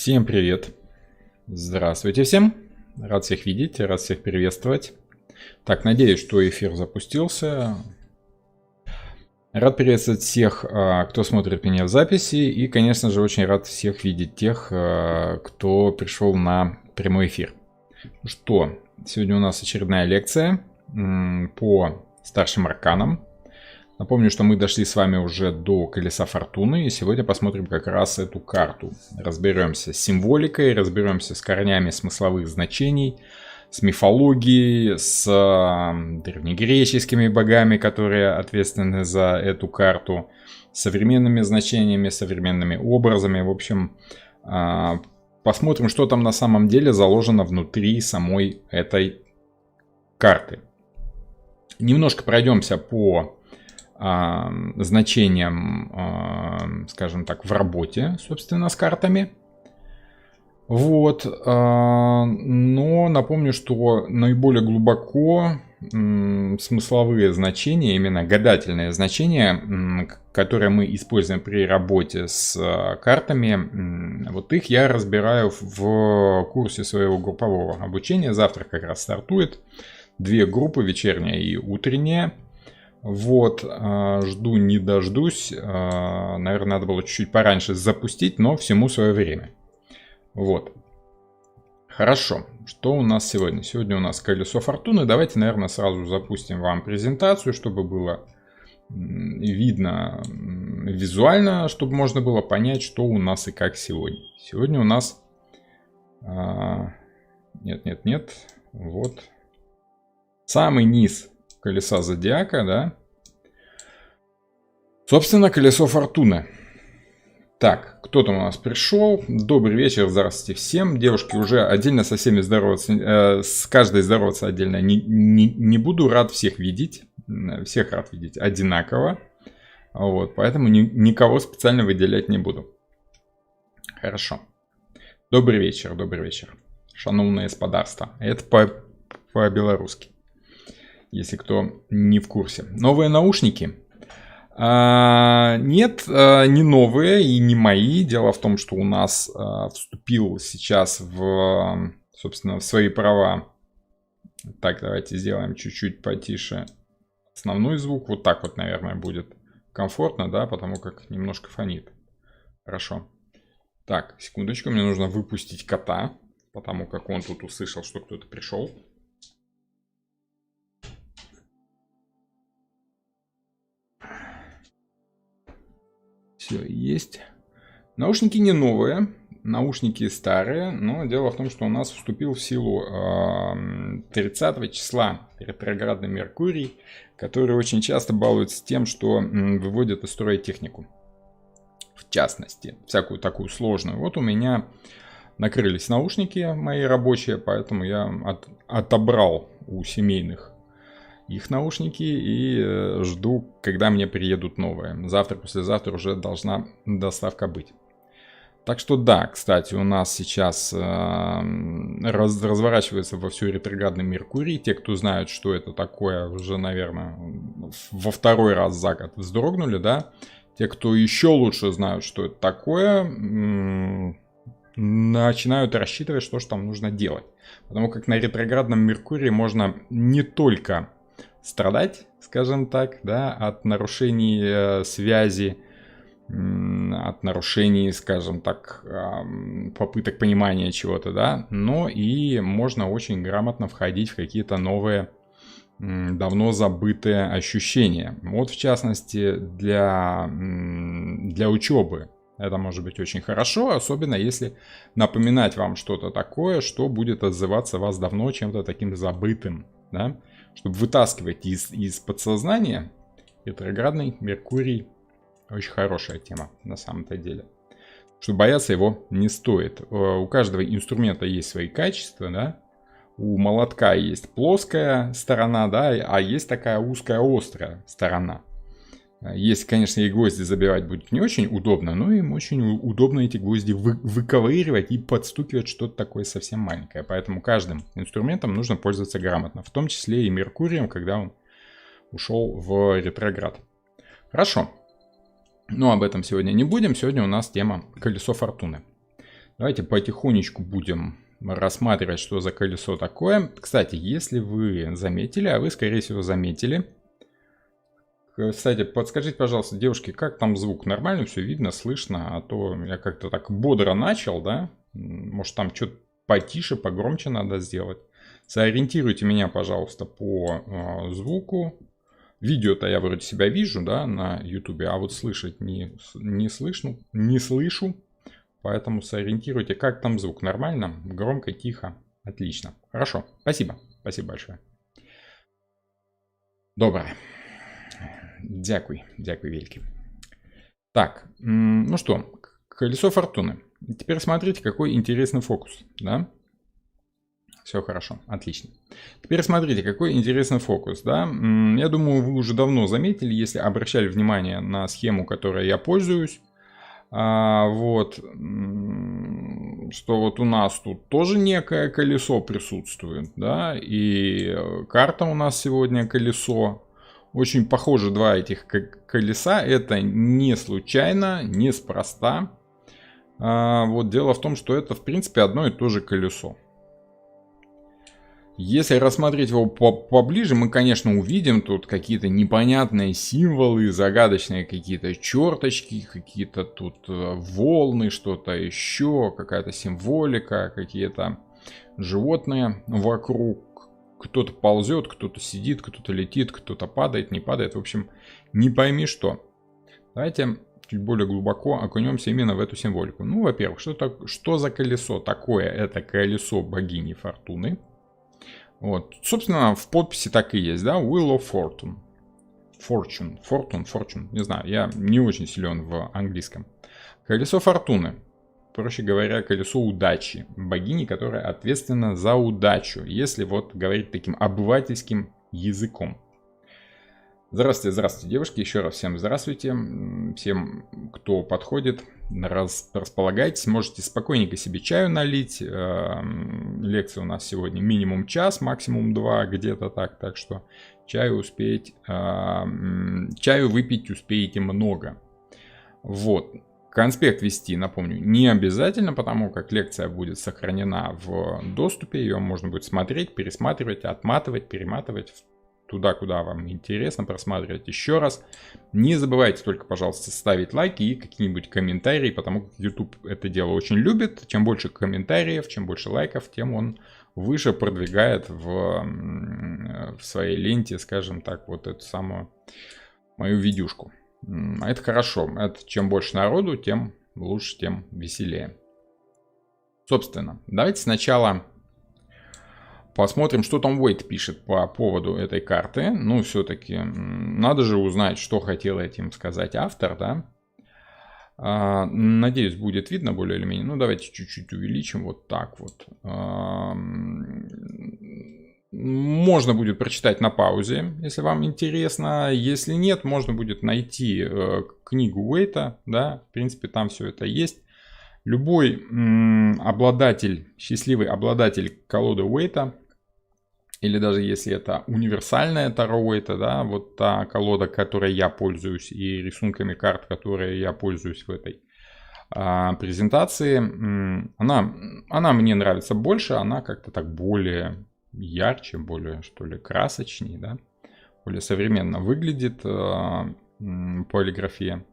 Всем привет! Здравствуйте всем! Рад всех видеть, рад всех приветствовать. Так, надеюсь, что эфир запустился. Рад приветствовать всех, кто смотрит меня в записи. И, конечно же, очень рад всех видеть тех, кто пришел на прямой эфир. Что, сегодня у нас очередная лекция по старшим арканам. Напомню, что мы дошли с вами уже до колеса фортуны, и сегодня посмотрим как раз эту карту. Разберемся с символикой, разберемся с корнями смысловых значений, с мифологией, с древнегреческими богами, которые ответственны за эту карту, современными значениями, современными образами. В общем, посмотрим, что там на самом деле заложено внутри самой этой карты. Немножко пройдемся по значением, скажем так, в работе, собственно, с картами. Вот. Но напомню, что наиболее глубоко смысловые значения, именно гадательные значения, которые мы используем при работе с картами, вот их я разбираю в курсе своего группового обучения. Завтра как раз стартует 2 группы, вечерняя и утренняя. Вот, жду не дождусь. Наверное, надо было чуть-чуть пораньше запустить, но всему свое время. Вот. Хорошо. Что у нас сегодня? Сегодня у нас колесо фортуны. Давайте, наверное, сразу запустим вам презентацию, чтобы было видно визуально, чтобы можно было понять, что у нас и как сегодня. Сегодня у нас... Нет. Вот. Самый низ колеса зодиака, да. Собственно, колесо фортуны. Так, кто-то у нас пришел. Добрый вечер, здравствуйте всем. Девушки, уже отдельно со всеми здороваться, с каждой здороваться отдельно не буду. Рад всех видеть. Всех рад видеть одинаково. Вот, поэтому никого специально выделять не буду. Хорошо. Добрый вечер, добрый вечер. Шановное господарство. Это по-белорусски. Если кто не в курсе. Новые наушники? Нет, не новые и не мои. Дело в том, что у нас вступил сейчас собственно, в свои права. Так, давайте сделаем чуть-чуть потише основной звук. Вот так вот, наверное, будет комфортно, да, потому как немножко фонит. Хорошо. Так, секундочку, мне нужно выпустить кота, потому как он тут услышал, что кто-то пришел. Все, есть. Наушники не новые, наушники старые, но дело в том, что у нас вступил в силу 30 числа ретроградный Меркурий, который очень часто балуется тем, что выводит из строя технику. В частности, всякую такую сложную. Вот у меня накрылись наушники мои рабочие, поэтому я отобрал у семейных их наушники и жду, когда мне приедут новые. Завтра, послезавтра уже должна доставка быть. Так что да, кстати, у нас сейчас разворачивается вовсю ретроградный Меркурий. Те, кто знают, что это такое, уже, наверное, во второй раз за год вздрогнули, да. Те, кто еще лучше знают, что это такое, начинают рассчитывать, что же там нужно делать. Потому как на ретроградном Меркурии можно не только страдать, скажем так, да, от нарушений связи, от нарушений, скажем так, попыток понимания чего-то, да, но и можно очень грамотно входить в какие-то новые, давно забытые ощущения. Вот, в частности, для учебы это может быть очень хорошо, особенно если напоминать вам что-то такое, что будет отзываться вас давно чем-то таким забытым, да. Чтобы вытаскивать из подсознания, ретроградный Меркурий очень хорошая тема на самом-то деле. Что бояться его не стоит. У каждого инструмента есть свои качества, да. У молотка есть плоская сторона, да, а есть такая узкая острая сторона. Если, конечно, и гвозди забивать будет не очень удобно, но им очень удобно эти гвозди выковыривать и подстукивать что-то такое совсем маленькое. Поэтому каждым инструментом нужно пользоваться грамотно, в том числе и Меркурием, когда он ушел в ретроград. Хорошо. Но об этом сегодня не будем. Сегодня у нас тема колесо фортуны. Давайте потихонечку будем рассматривать, что за колесо такое. Кстати, если вы заметили, а вы, скорее всего, заметили. Кстати, подскажите, пожалуйста, девушки, как там звук? Нормально все видно, слышно? А то я как-то так бодро начал, да? Может, там что-то потише, погромче надо сделать. Сориентируйте меня, пожалуйста, по звуку. Видео-то я вроде себя вижу, да, на YouTube, а вот слышать не слышу. Поэтому сориентируйте, как там звук. Нормально? Громко, тихо? Отлично. Хорошо. Спасибо. Спасибо большое. Добре. Дякую вельки. Так, ну что, колесо фортуны. Теперь смотрите, какой интересный фокус, да? Все хорошо, отлично. Теперь смотрите, какой интересный фокус, да? Я думаю, вы уже давно заметили, если обращали внимание на схему, которой я пользуюсь. Вот, что вот у нас тут тоже некое колесо присутствует, да? И карта у нас сегодня колесо. Очень похожи два этих колеса. Это не случайно, неспроста. Вот дело в том, что это в принципе одно и то же колесо. Если рассмотреть его поближе, мы, конечно, увидим тут какие-то непонятные символы, загадочные какие-то черточки, какие-то тут волны, что-то еще, какая-то символика, какие-то животные вокруг. Кто-то ползет, кто-то сидит, кто-то летит, кто-то падает, не падает. В общем, не пойми что. Давайте чуть более глубоко окунемся именно в эту символику. Ну, во-первых, что за колесо такое? Это колесо богини Фортуны. Вот. Собственно, в подписи так и есть, да? Wheel of Fortune. Fortune. Не знаю, я не очень силен в английском. Колесо Фортуны. Проще говоря, колесо удачи. Богини, которая ответственна за удачу, если вот говорить таким обывательским языком. Здравствуйте, девушки. Еще раз всем здравствуйте. Всем, кто подходит, располагайтесь. Можете спокойненько себе чаю налить. Лекция у нас сегодня минимум час, максимум 2, где-то так. Так что чаю выпить успеете много. Вот. Конспект вести, напомню, не обязательно, потому как лекция будет сохранена в доступе. Ее можно будет смотреть, пересматривать, отматывать, перематывать туда, куда вам интересно, просматривать еще раз. Не забывайте только, пожалуйста, ставить лайки и какие-нибудь комментарии, потому как YouTube это дело очень любит. Чем больше комментариев, чем больше лайков, тем он выше продвигает в своей ленте, скажем так, вот эту самую мою видюшку. А это хорошо. Это чем больше народу, тем лучше, тем веселее. Собственно, давайте сначала посмотрим, что там Уэйт пишет по поводу этой карты. Ну, все-таки надо же узнать, что хотел этим сказать автор, да? Надеюсь, будет видно более или менее. Ну, давайте чуть-чуть увеличим. Вот так вот. Можно будет прочитать на паузе, если вам интересно. Если нет, можно будет найти книгу Уэйта. Да, в принципе, там все это есть. Любой счастливый обладатель колоды Уэйта, или даже если это универсальная Таро Уэйта, да, вот та колода, которой я пользуюсь, и рисунками карт, которые я пользуюсь в этой презентации, она мне нравится больше, она как-то так более ярче, более, что ли, красочнее, да, более современно выглядит полиграфия.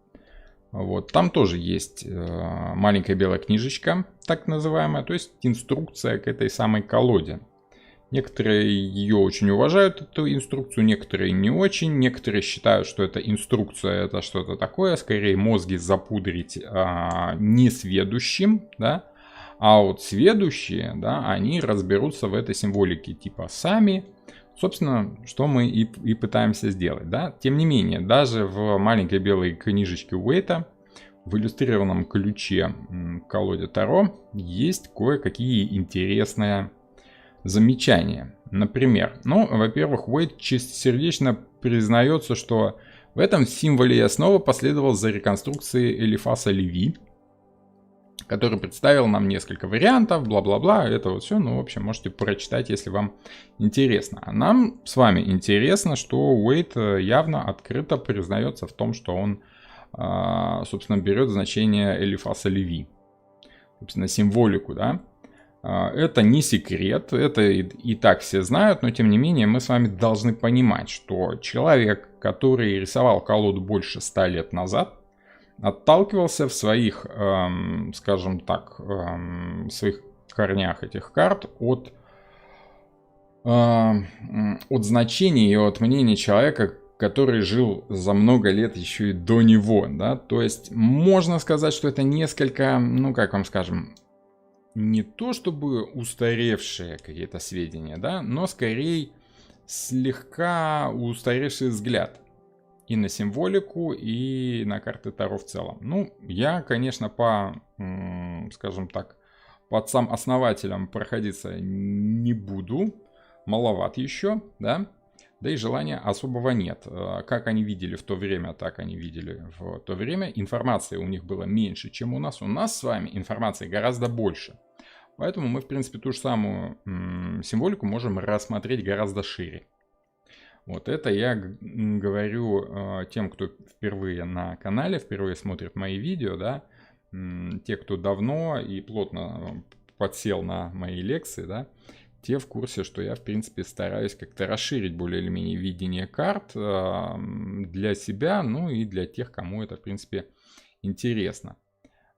Вот. Там тоже есть маленькая белая книжечка, так называемая, то есть инструкция к этой самой колоде. Некоторые ее очень уважают, эту инструкцию, некоторые не очень. Некоторые считают, что эта инструкция это что-то такое, скорее мозги запудрить несведущим, да. А вот сведущие, да, они разберутся в этой символике типа сами. Собственно, что мы и пытаемся сделать, да. Тем не менее, даже в маленькой белой книжечке Уэйта, в иллюстрированном ключе к колоде Таро, есть кое-какие интересные замечания. Например, во-первых, Уэйт чистосердечно признается, что в этом символе я снова последовал за реконструкцией Элифаса Леви, который представил нам несколько вариантов, бла-бла-бла, это вот все, в общем, можете прочитать, если вам интересно. А нам с вами интересно, что Уэйт явно открыто признается в том, что он, собственно, берет значение Элифаса Леви. собственно, символику, да. Это не секрет, это и так все знают, но тем не менее мы с вами должны понимать, что человек, который рисовал колоду больше 100 лет назад, отталкивался в своих, скажем так, своих корнях этих карт от значений и от мнения человека, который жил за много лет еще и до него, да, то есть можно сказать, что это несколько, ну как вам скажем, не то чтобы устаревшие какие-то сведения, да, но скорее слегка устаревший взгляд и на символику, и на карты Таро в целом. Ну, я, конечно, скажем так, под сам основателем проходиться не буду, маловат еще, да, да и желания особого нет. Как они видели в то время, так они видели в то время. Информации у них было меньше, чем у нас. У нас с вами информации гораздо больше. Поэтому мы, в принципе, ту же самую символику можем рассмотреть гораздо шире. Вот это я говорю тем, кто впервые на канале, впервые смотрит мои видео, да, те, кто давно и плотно подсел на мои лекции, да, те в курсе, что я, в принципе, стараюсь как-то расширить более или менее видение карт для себя, ну и для тех, кому это, в принципе, интересно.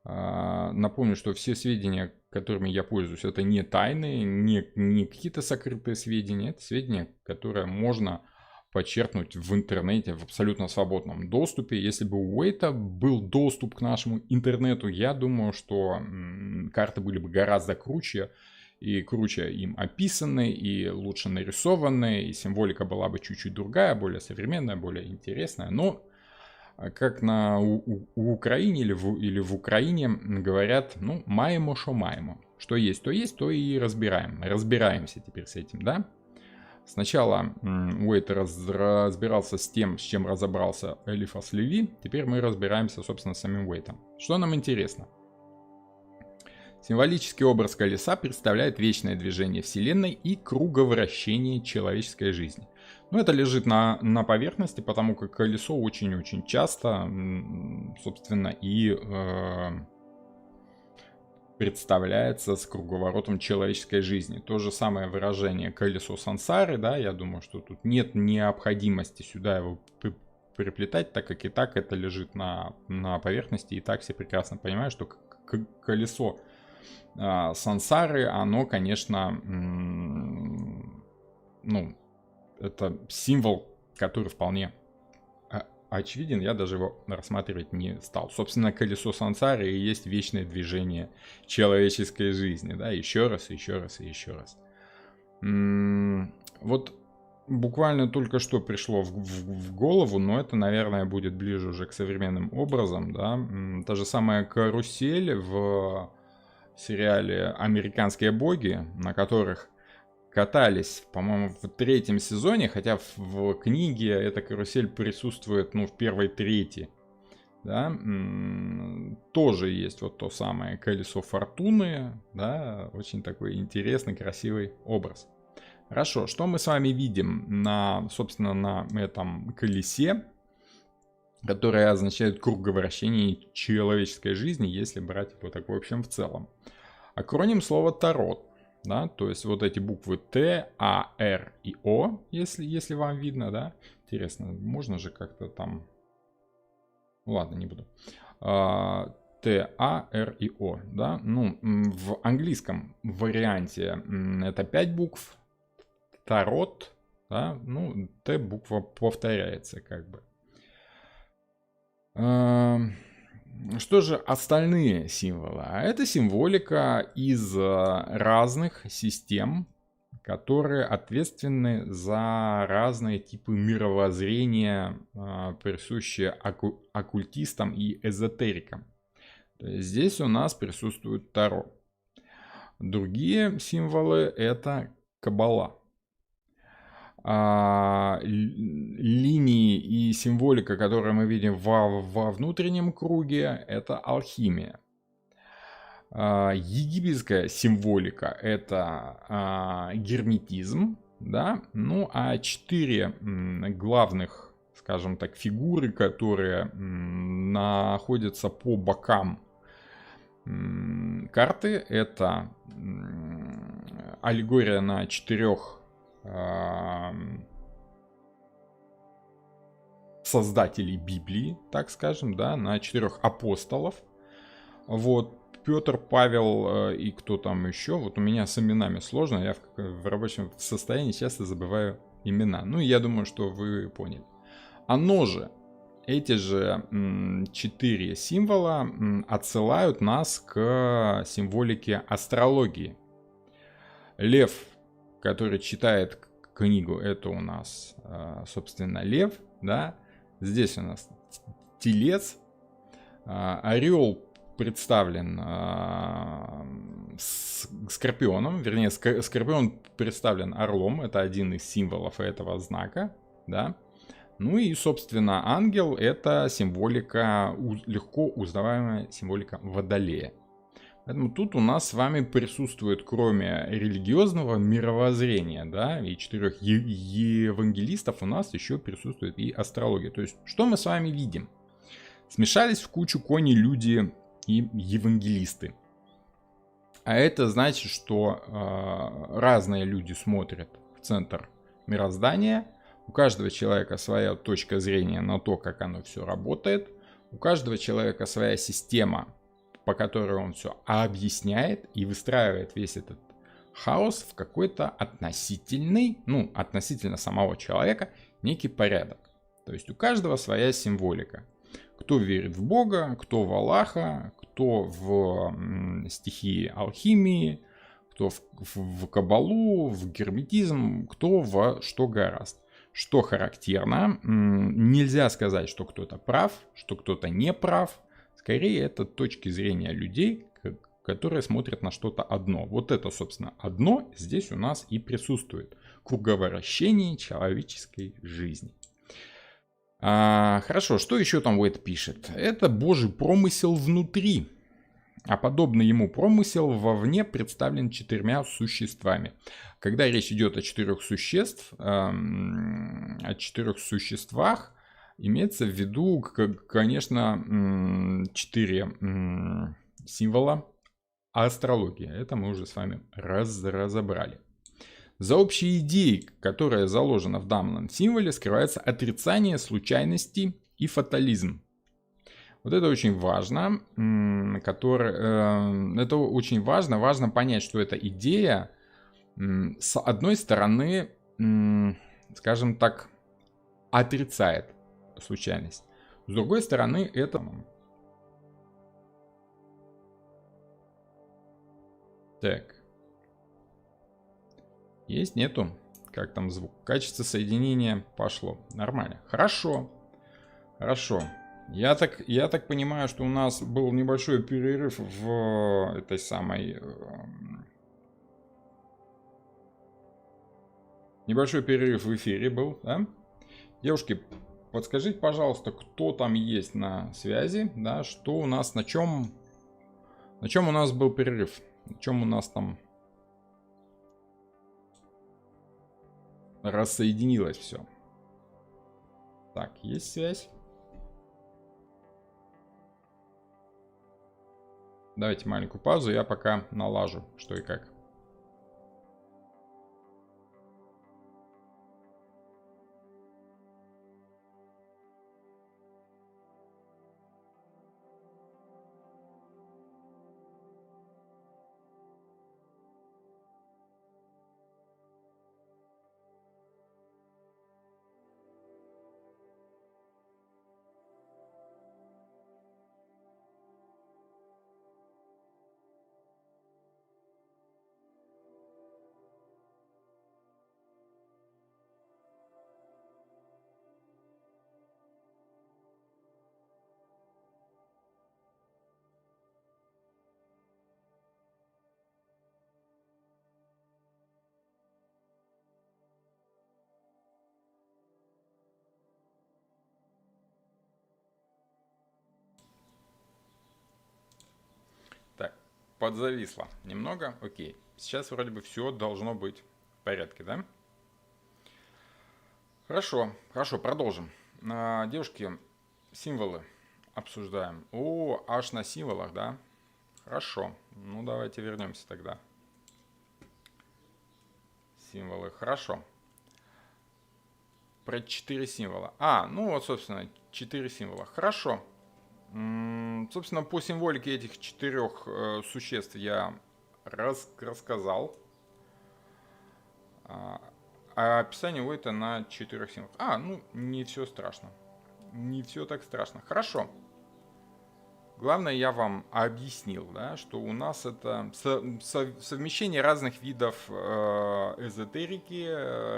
Напомню, что все сведения, которыми я пользуюсь, это не тайные, не какие-то сокрытые сведения, это сведения, которые можно почерпнуть в интернете в абсолютно свободном доступе. Если бы у Уэйта был доступ к нашему интернету, я думаю, что карты были бы гораздо круче, и круче им описаны, и лучше нарисованы, и символика была бы чуть-чуть другая, более современная, более интересная. Но как у Украине или в Украине говорят, ну, маемо, шо маемо. Что есть, то и разбираем. Разбираемся теперь с этим, да? Сначала Уэйт разбирался с тем, с чем разобрался Элифас Леви. Теперь мы разбираемся, собственно, с самим Уэйтом. Что нам интересно? Символический образ колеса представляет вечное движение Вселенной и круговращение человеческой жизни. Но это лежит на поверхности, потому как колесо очень-очень часто, собственно, и представляется с круговоротом человеческой жизни. То же самое выражение «колесо сансары», да, я думаю, что тут нет необходимости сюда его приплетать, так как и так это лежит на поверхности, и так все прекрасно понимают, что колесо сансары, оно, конечно, ну, это символ, который вполне очевиден, я даже его рассматривать не стал. Собственно, колесо сансары и есть вечное движение человеческой жизни, да, еще раз, еще раз и еще раз. Вот буквально только что пришло в голову, но это, наверное, будет ближе уже к современным образам, да, та же самая карусель в сериале «Американские боги», на которых катались, по-моему, в 3-м сезоне, хотя в книге эта карусель присутствует, ну, в первой трети, да, тоже есть вот то самое колесо фортуны, да, очень такой интересный, красивый образ. Хорошо, что мы с вами видим собственно, на этом колесе, которое означает круговращение человеческой жизни, если брать его так в общем в целом. Акроним слова Таро, да, то есть вот эти буквы Т, А, Р и О, если вам видно, да. Интересно, можно же как-то там... Ладно, не буду. Т, А, Р и О, да. Ну, в английском варианте это 5 букв. Тарот, да, ну, Т буква повторяется как бы. Что же остальные символы? А это символика из разных систем, которые ответственны за разные типы мировоззрения, присущие оккультистам и эзотерикам. То есть здесь у нас присутствует Таро. Другие символы — это Каббала. Линии и символика, которые мы видим во внутреннем круге, это алхимия. Египетская символика — это герметизм, да, ну а 4 главных, скажем так, фигуры, которые находятся по бокам карты. Это аллегория на 4 создателей Библии, так скажем, да, на 4 апостолов. Вот, Петр, Павел и кто там еще. Вот у меня с именами сложно, я в рабочем состоянии часто забываю имена. Ну, я думаю, что вы поняли. Оно же, эти же 4 символа отсылают нас к символике астрологии. Лев, который читает книгу, это у нас, собственно, лев, да. Здесь у нас телец. Орел представлен скорпионом, вернее, скорпион представлен орлом, это один из символов этого знака, да. Ну и, собственно, ангел — это символика, легко узнаваемая символика Водолея. Поэтому тут у нас с вами присутствует, кроме религиозного мировоззрения, да, и 4 евангелистов, у нас еще присутствует и астрология. То есть, что мы с вами видим? Смешались в кучу кони, люди и евангелисты. А это значит, что разные люди смотрят в центр мироздания. У каждого человека своя точка зрения на то, как оно все работает. У каждого человека своя система, по которой он все объясняет и выстраивает весь этот хаос в какой-то относительный, ну, относительно самого человека, некий порядок. То есть у каждого своя символика. Кто верит в Бога, кто в Аллаха, кто в стихии алхимии, кто в кабалу, в герметизм, кто во что гораст. Что характерно, нельзя сказать, что кто-то прав, что кто-то не прав. Скорее, это точки зрения людей, которые смотрят на что-то одно. Вот это, собственно, одно здесь у нас и присутствует. Круговращение человеческой жизни. Хорошо, что еще там Уэйд пишет? Это Божий промысел внутри, а подобный ему промысел вовне представлен 4 существами. Когда речь идет о 4 существах, имеется в виду, конечно, 4 символа астрологии. Это мы уже с вами разобрали. За общей идеей, которая заложена в данном символе, скрывается отрицание случайности и фатализм. Вот это очень важно. Это очень важно. Важно понять, что эта идея, с одной стороны, скажем так, отрицает случайность. С другой стороны, это... Так. Есть, нету? Как там звук? Качество соединения пошло. Нормально. Хорошо. Хорошо. Я так понимаю, что у нас был небольшой перерыв в этой самой... Небольшой перерыв в эфире был, да? Девушки, подскажите, пожалуйста, кто там есть на связи, да? Что у нас, на чем у нас был перерыв? На чем у нас там... рассоединилось все. Так, есть связь. Давайте маленькую паузу, я пока налажу, что и как. Так, подзависло немного. Окей. Сейчас вроде бы все должно быть в порядке, да? Хорошо, хорошо, продолжим. Девушки, символы обсуждаем. О, аж на символах, да? Хорошо. Ну, давайте вернемся тогда. Символы. Хорошо. Про 4 символа. Ну вот, собственно, 4 символа. Хорошо. Собственно, по символике этих 4 существ я рассказал. А описание Уэйта на 4 символах. Ну, не все страшно. Не все так страшно. Хорошо. Главное, я вам объяснил, да, что у нас это совмещение разных видов эзотерики,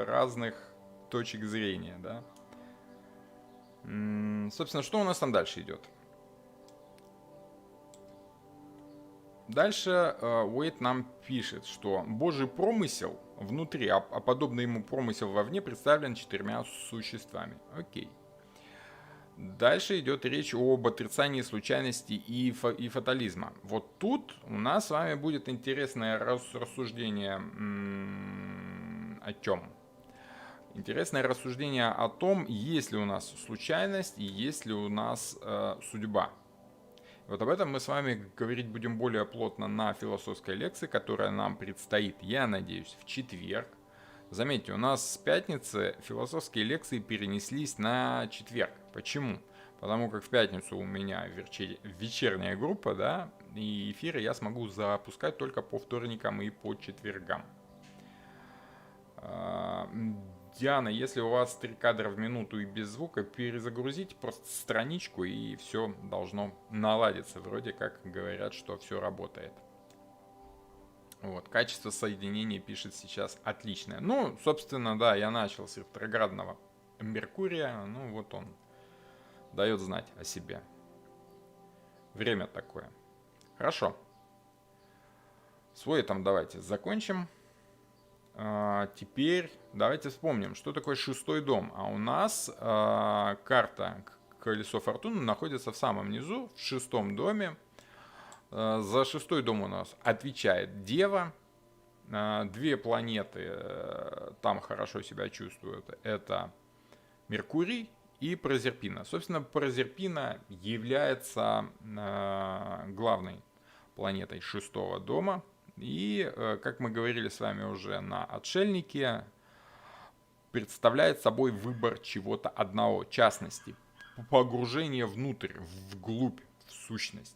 разных точек зрения, да. Собственно, что у нас там дальше идет? Дальше Уэйт нам пишет, что Божий промысел внутри, а подобный ему промысел вовне представлен 4 существами. Окей. Дальше идет речь об отрицании случайности и фатализма. Вот тут у нас с вами будет интересное рассуждение о чем? Интересное рассуждение о том, есть ли у нас случайность и есть ли у нас судьба. Вот об этом мы с вами говорить будем более плотно на философской лекции, которая нам предстоит, я надеюсь, в четверг. Заметьте, у нас с пятницы философские лекции перенеслись на четверг. Почему? Потому как в пятницу у меня вечерняя группа, да, и эфиры я смогу запускать только по вторникам и по четвергам. Диана, если у вас 3 кадра в минуту и без звука, перезагрузите просто страничку, и все должно наладиться. Вроде как говорят, что все работает. Вот, качество соединения пишет сейчас отличное. Ну, собственно, да, я начал с ретроградного Меркурия. Ну, вот он дает знать о себе. Время такое. Хорошо. Свой там давайте закончим. Теперь давайте вспомним, что такое 6-й дом. А у нас карта Колесо Фортуны находится в самом низу, в 6-м доме. За 6-й дом у нас отвечает Дева. 2 планеты там хорошо себя чувствуют. Это Меркурий и Прозерпина. Собственно, Прозерпина является главной планетой 6-го дома. И, как мы говорили с вами уже на отшельнике, представляет собой выбор чего-то одного, в частности, погружение внутрь, вглубь, в сущность.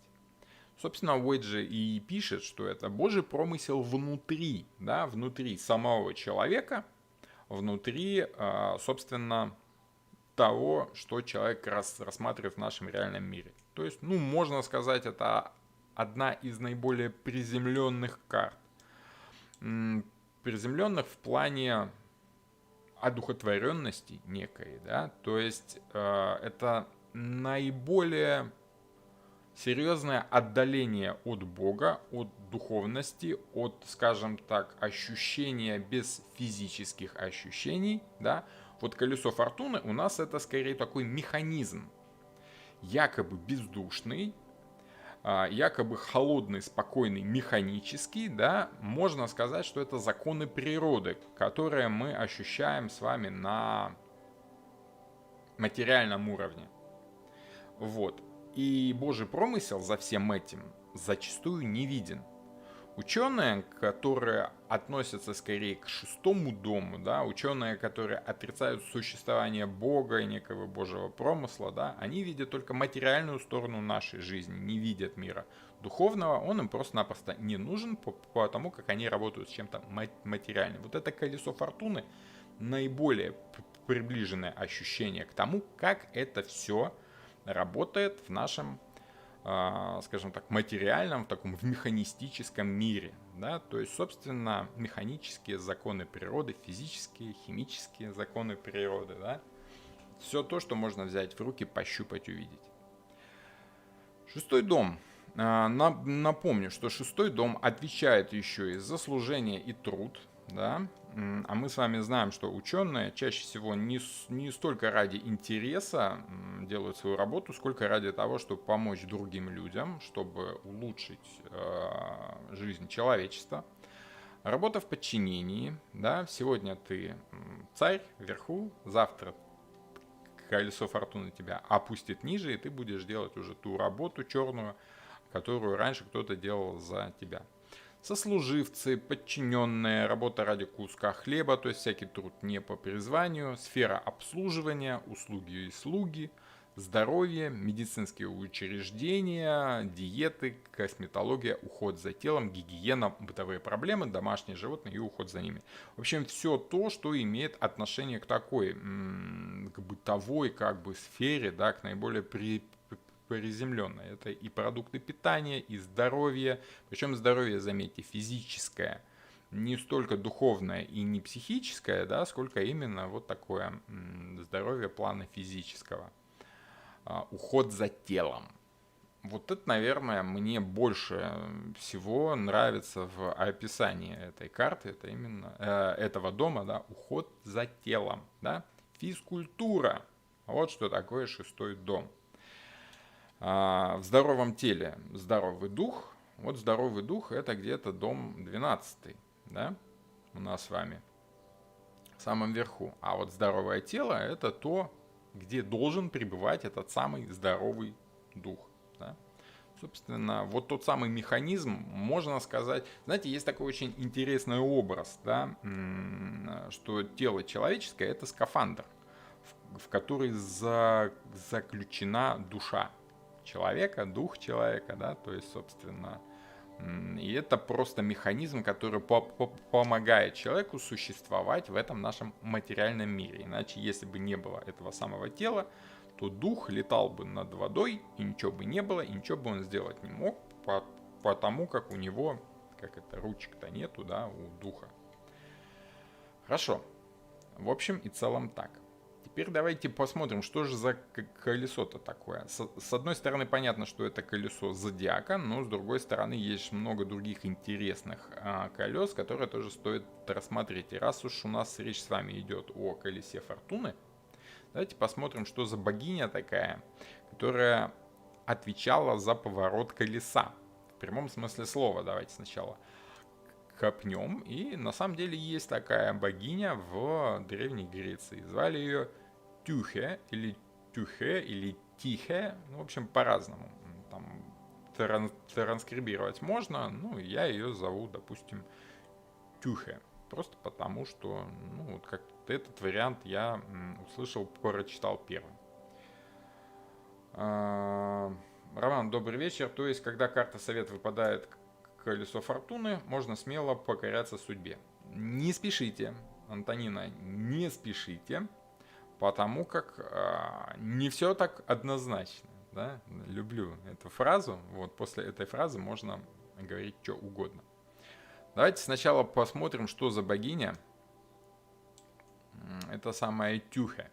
Собственно, Уэйджи и пишет, что это Божий промысел внутри, да, внутри самого человека, внутри, собственно, того, что человек рассматривает в нашем реальном мире. То есть, ну, можно сказать, это одна из наиболее приземленных карт. Приземленных в плане одухотворенности некой, да, то есть это наиболее серьезное отдаление от Бога, от духовности, от, скажем так, ощущения без физических ощущений, да. Вот колесо фортуны у нас это скорее такой механизм, якобы бездушный, якобы холодный, спокойный, механический, да, можно сказать, что это законы природы, которые мы ощущаем с вами на материальном уровне. Вот. И Божий промысел за всем этим зачастую не виден. Ученые, которые относятся скорее к 6-му дому, да, ученые, которые отрицают существование Бога и некого Божьего промысла, да, они видят только материальную сторону нашей жизни, не видят мира духовного, он им просто-напросто не нужен, потому как они работают с чем-то материальным. Вот это колесо фортуны наиболее приближенное ощущение к тому, как это все работает в нашем, скажем так, материальном, в таком в механистическом мире. Да? То есть, собственно, механические законы природы, физические, химические законы природы. Да? Все то, что можно взять в руки, пощупать, увидеть. 6-й дом. Напомню, что 6-й дом отвечает еще и за служение и труд. Да? А мы с вами знаем, что ученые чаще всего не столько ради интереса делают свою работу, сколько ради того, чтобы помочь другим людям, чтобы улучшить жизнь человечества. Работа в подчинении. Да? Сегодня ты царь вверху, завтра колесо фортуны тебя опустит ниже, и ты будешь делать уже ту работу черную, которую раньше кто-то делал за тебя. Сослуживцы, подчиненные, работа ради куска хлеба, то есть всякий труд не по призванию, сфера обслуживания, услуги и слуги, здоровье, медицинские учреждения, диеты, косметология, уход за телом, гигиена, бытовые проблемы, домашние животные и уход за ними. В общем, все то, что имеет отношение к такой, к бытовой как бы сфере, да, к наиболее приземленной. Это и продукты питания, и здоровье. Причем здоровье, заметьте, физическое. Не столько духовное и не психическое, да, сколько именно вот такое здоровье плана физического. Уход за телом. Вот это, наверное, мне больше всего нравится в описании этой карты, это именно этого дома, да, уход за телом, да, физкультура. Вот что такое 6-й дом. В здоровом теле здоровый дух. Вот здоровый дух это где-то дом 12, да, у нас с вами в самом верху. А вот здоровое тело это то, где должен пребывать этот самый здоровый дух. Да? Собственно, вот тот самый механизм, можно сказать, знаете, есть такой очень интересный образ, да, что тело человеческое это скафандр, в который заключена душа человека, дух человека, да, то есть, собственно, и это просто механизм, который помогает человеку существовать в этом нашем материальном мире. Иначе, если бы не было этого самого тела, то дух летал бы над водой, и ничего бы не было, и ничего бы он сделать не мог, потому как у него, как это, ручек-то нету, да, у духа. Хорошо. В общем и целом так. Теперь давайте посмотрим, что же за колесо-то такое. С одной стороны, понятно, что это колесо зодиака, но с другой стороны, есть много других интересных колес, которые тоже стоит рассмотреть. И раз уж у нас речь с вами идет о колесе фортуны, давайте посмотрим, что за богиня такая, которая отвечала за поворот колеса. В прямом смысле слова давайте сначала копнем. И на самом деле есть такая богиня в Древней Греции. Звали ее Тюхе, или Тюхе, или Тихе. Ну, в общем, по-разному. Там транскрибировать можно. Ну, я ее зову, допустим, Тюхе. Просто потому, что, ну, вот как-то этот вариант я услышал, прочитал первым. Роман, добрый вечер. То есть, когда карта совет выпадает колесо фортуны, можно смело покоряться судьбе. Не спешите, Антонина, не спешите, потому как не все так однозначно. Да? Люблю эту фразу. Вот после этой фразы можно говорить что угодно. Давайте сначала посмотрим, что за богиня. Это самая Тюхе.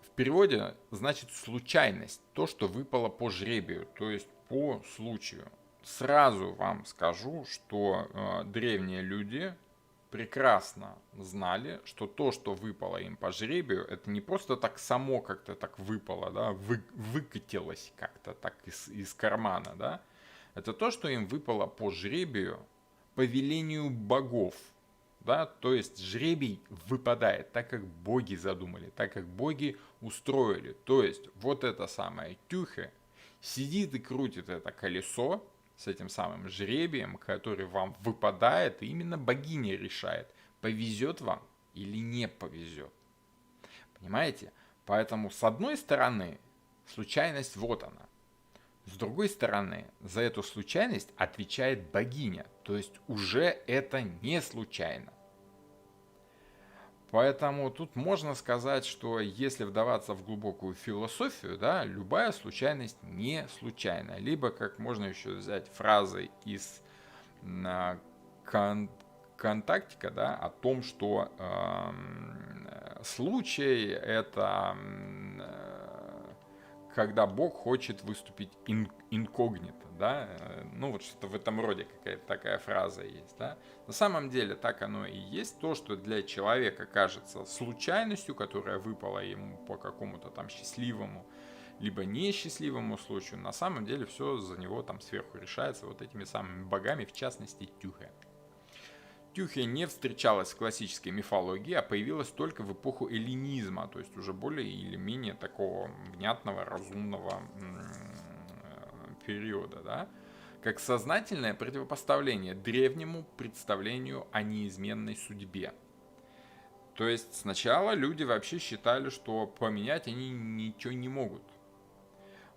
В переводе значит случайность, то, что выпало по жребию, то есть по случаю. Сразу вам скажу, что древние люди прекрасно знали, что то, что выпало им по жребию, это не просто так само как-то так выпало, да, выкатилось как-то так из кармана, да. Это то, что им выпало по жребию, по велению богов. Да, то есть жребий выпадает так, как боги задумали, так, как боги устроили. То есть вот это самое Тюхе сидит и крутит это колесо с этим самым жребием, который вам выпадает, и именно богиня решает, повезет вам или не повезет. Понимаете? Поэтому с одной стороны случайность вот она. С другой стороны, за эту случайность отвечает богиня, то есть уже это не случайно. Поэтому тут можно сказать, что если вдаваться в глубокую философию, да, любая случайность не случайна. Либо, как можно еще взять фразы из контактика, да, о том, что случай это когда Бог хочет выступить инкогнито, да, ну вот что-то в этом роде какая-то такая фраза есть, да. На самом деле так оно и есть, то, что для человека кажется случайностью, которая выпала ему по какому-то там счастливому, либо несчастливому случаю, на самом деле все за него там сверху решается вот этими самыми богами, в частности Тюхе. Тюхе не встречалась в классической мифологии, а появилась только в эпоху эллинизма, то есть уже более или менее такого внятного, разумного периода, да, как сознательное противопоставление древнему представлению о неизменной судьбе. То есть сначала люди вообще считали, что поменять они ничего не могут.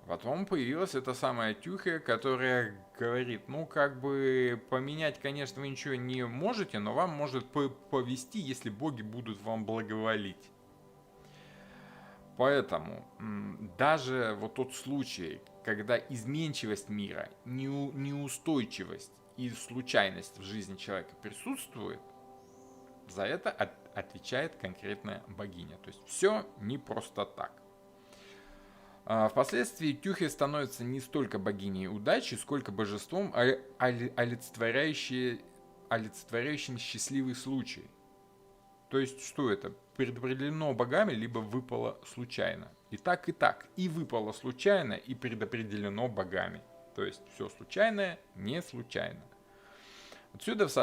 Потом появилась эта самая Тюхя, которая говорит, ну как бы поменять, конечно, вы ничего не можете, но вам может повести, если боги будут вам благоволить. Поэтому даже вот тот случай, когда изменчивость мира, неустойчивость и случайность в жизни человека присутствует, за это отвечает конкретная богиня. То есть все не просто так. Впоследствии Тюхе становится не столько богиней удачи, сколько божеством, олицетворяющим счастливый случай. То есть, что это? Предопределено богами, либо выпало случайно. И так, и так. И выпало случайно, и предопределено богами. То есть, все случайное, не случайно. Отсюда, с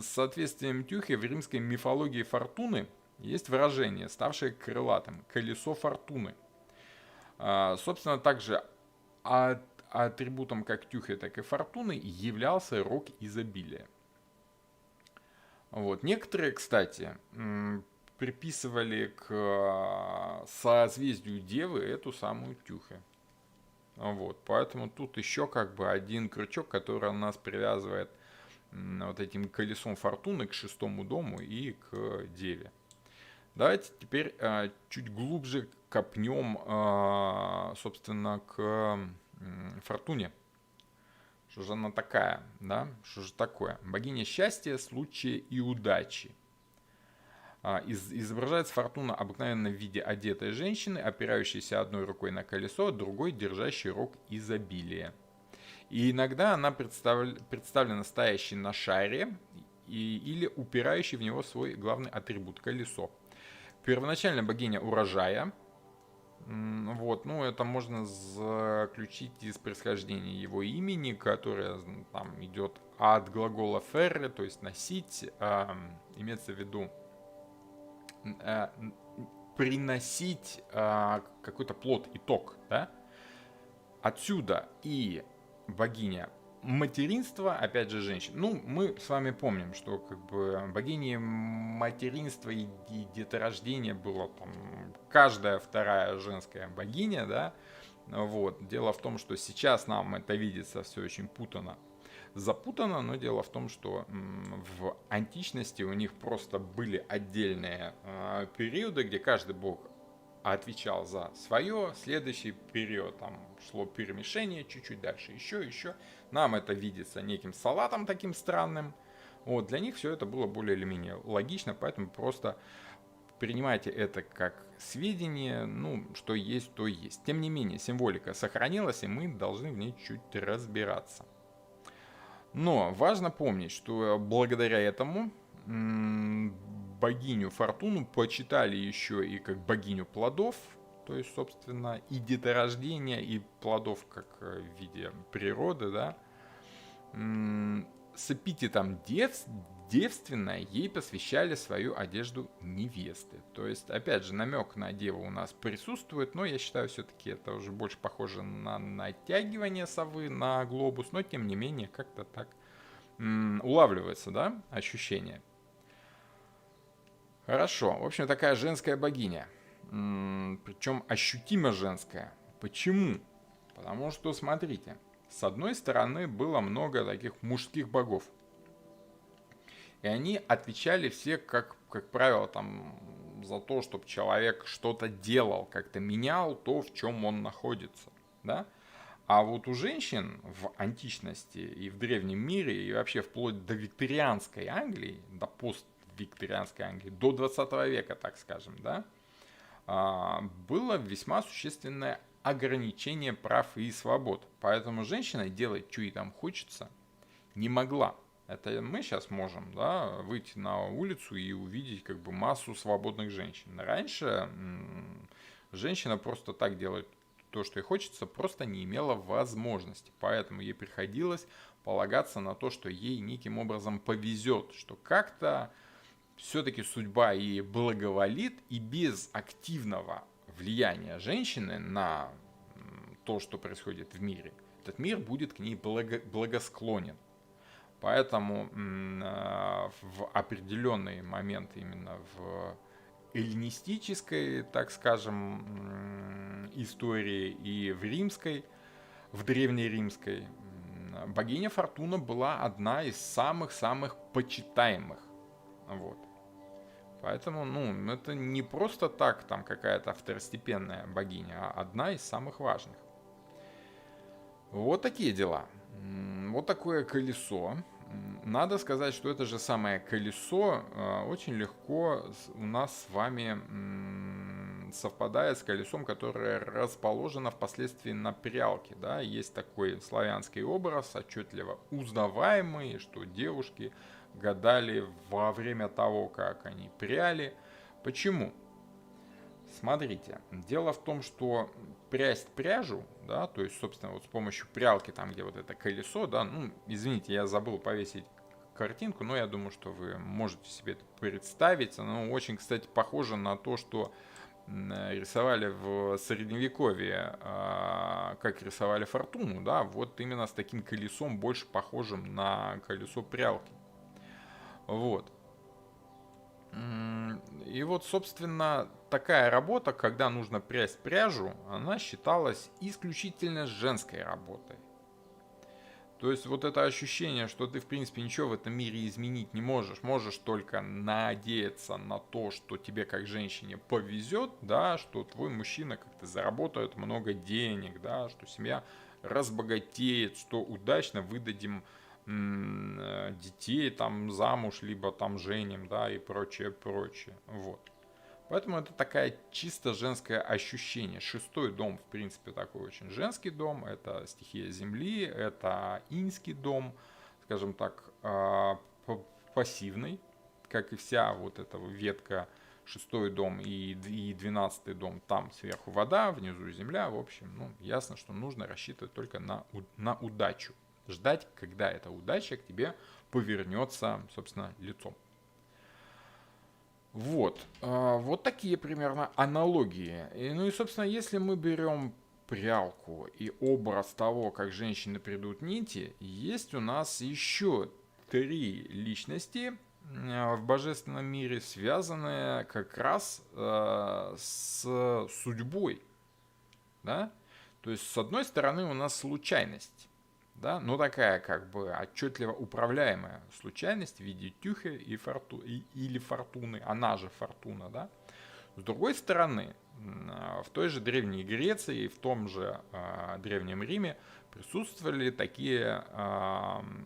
соответствием Тюхе в римской мифологии фортуны есть выражение, ставшее крылатым – колесо фортуны. Собственно, также атрибутом как Тюхе, так и фортуны являлся рог изобилия. Вот. Некоторые, кстати, приписывали к созвездию Девы эту самую Тюхе. Вот. Поэтому тут еще как бы один крючок, который нас привязывает вот этим колесом фортуны к шестому дому и к Деве. Давайте теперь чуть глубже копнем, собственно, к фортуне. Что же она такая, да? Что же такое? Богиня счастья, случая и удачи. Изображается фортуна обыкновенно в виде одетой женщины, опирающейся одной рукой на колесо, другой держащей рог изобилия. И иногда она представлена стоящей на шаре или упирающей в него свой главный атрибут – колесо. Первоначально богиня урожая. Вот, ну, это можно заключить из происхождения его имени, которое там идет от глагола «ферре», то есть «носить», имеется в виду приносить какой-то плод, итог, да? Отсюда и богиня материнства, опять же, женщин. Ну, мы с вами помним, что как бы богиней материнства и деторождения было там каждая вторая женская богиня, да. Вот. Дело в том, что сейчас нам это видится все очень запутано, но дело в том, что в античности у них просто были отдельные периоды, где каждый бог отвечал за свое, следующий период там шло перемешение, чуть-чуть дальше еще. Нам это видится неким салатом таким странным. Вот, для них все это было более или менее логично, поэтому просто принимайте это как сведения, ну, что есть, то есть. Тем не менее, символика сохранилась, и мы должны в ней чуть разбираться. Но важно помнить, что благодаря этому богиню Фортуну почитали еще и как богиню плодов, то есть, собственно, и деторождения, и плодов как в виде природы, да. С эпитетом девственная ей посвящали свою одежду невесты. То есть, опять же, намек на деву у нас присутствует, но я считаю, все-таки это уже больше похоже на натягивание совы на глобус, но тем не менее как-то так улавливается, да, ощущение. Хорошо, в общем, такая женская богиня, причем ощутимо женская. Почему? Потому что, смотрите, с одной стороны было много таких мужских богов, и они отвечали все, как правило, там, за то, чтобы человек что-то делал, как-то менял то, в чем он находится, да? А вот у женщин в античности и в древнем мире, и вообще вплоть до викторианской Англии, до поствикторианской Англии, до 20 века, так скажем, да, было весьма существенное ограничение прав и свобод. Поэтому женщина делать, что ей там хочется, не могла. Это мы сейчас можем, да, выйти на улицу и увидеть как бы массу свободных женщин. Раньше женщина просто так делать то, что ей хочется, просто не имела возможности. Поэтому ей приходилось полагаться на то, что ей неким образом повезет, что как-то все-таки судьба ей благоволит, и без активного влияния женщины на то, что происходит в мире, этот мир будет к ней благосклонен. Поэтому в определенный момент именно в эллинистической, так скажем, истории и в римской, в древнеримской, богиня Фортуна была одна из самых-самых почитаемых. Вот. Поэтому, ну, это не просто так там какая-то второстепенная богиня, а одна из самых важных. Вот такие дела. Вот такое колесо. Надо сказать, что это же самое колесо очень легко у нас с вами совпадает с колесом, которое расположено впоследствии на прялке. Да? Есть такой славянский образ, отчетливо узнаваемый, что девушки гадали во время того, как они пряли. Почему? Смотрите, дело в том, что прясть пряжу, да, то есть, собственно, вот с помощью прялки, там, где вот это колесо, да, ну, извините, я забыл повесить картинку, но я думаю, что вы можете себе это представить. Оно очень, кстати, похоже на то, что рисовали в Средневековье, как рисовали Фортуну, да, вот именно с таким колесом, больше похожим на колесо прялки. Вот. И вот, собственно, такая работа, когда нужно прясть пряжу, она считалась исключительно женской работой. То есть вот это ощущение, что ты, в принципе, ничего в этом мире изменить не можешь, можешь только надеяться на то, что тебе как женщине повезет, да, что твой мужчина как-то заработает много денег, да, что семья разбогатеет, что удачно выдадим детей там замуж, либо там женим, да, и прочее, прочее. Вот. Поэтому это такая чисто женское ощущение. Шестой дом, в принципе, такой очень женский дом. Это стихия земли, это иньский дом, скажем так, пассивный, как и вся вот эта ветка. Шестой дом и 12-й дом, там сверху вода, внизу земля. В общем, ну, ясно, что нужно рассчитывать только на удачу. Ждать, когда эта удача к тебе повернется, собственно, лицом. Вот. Вот такие примерно аналогии. Ну и, собственно, если мы берем прялку и образ того, как женщины придут нити, есть у нас еще 3 личности в божественном мире, связанные как раз с судьбой. Да? То есть, с одной стороны, у нас случайность. Да? Ну, такая как бы отчетливо управляемая случайность в виде тюхи или фортуны, она же фортуна. Да? С другой стороны, в той же Древней Греции и в том же Древнем Риме присутствовали такие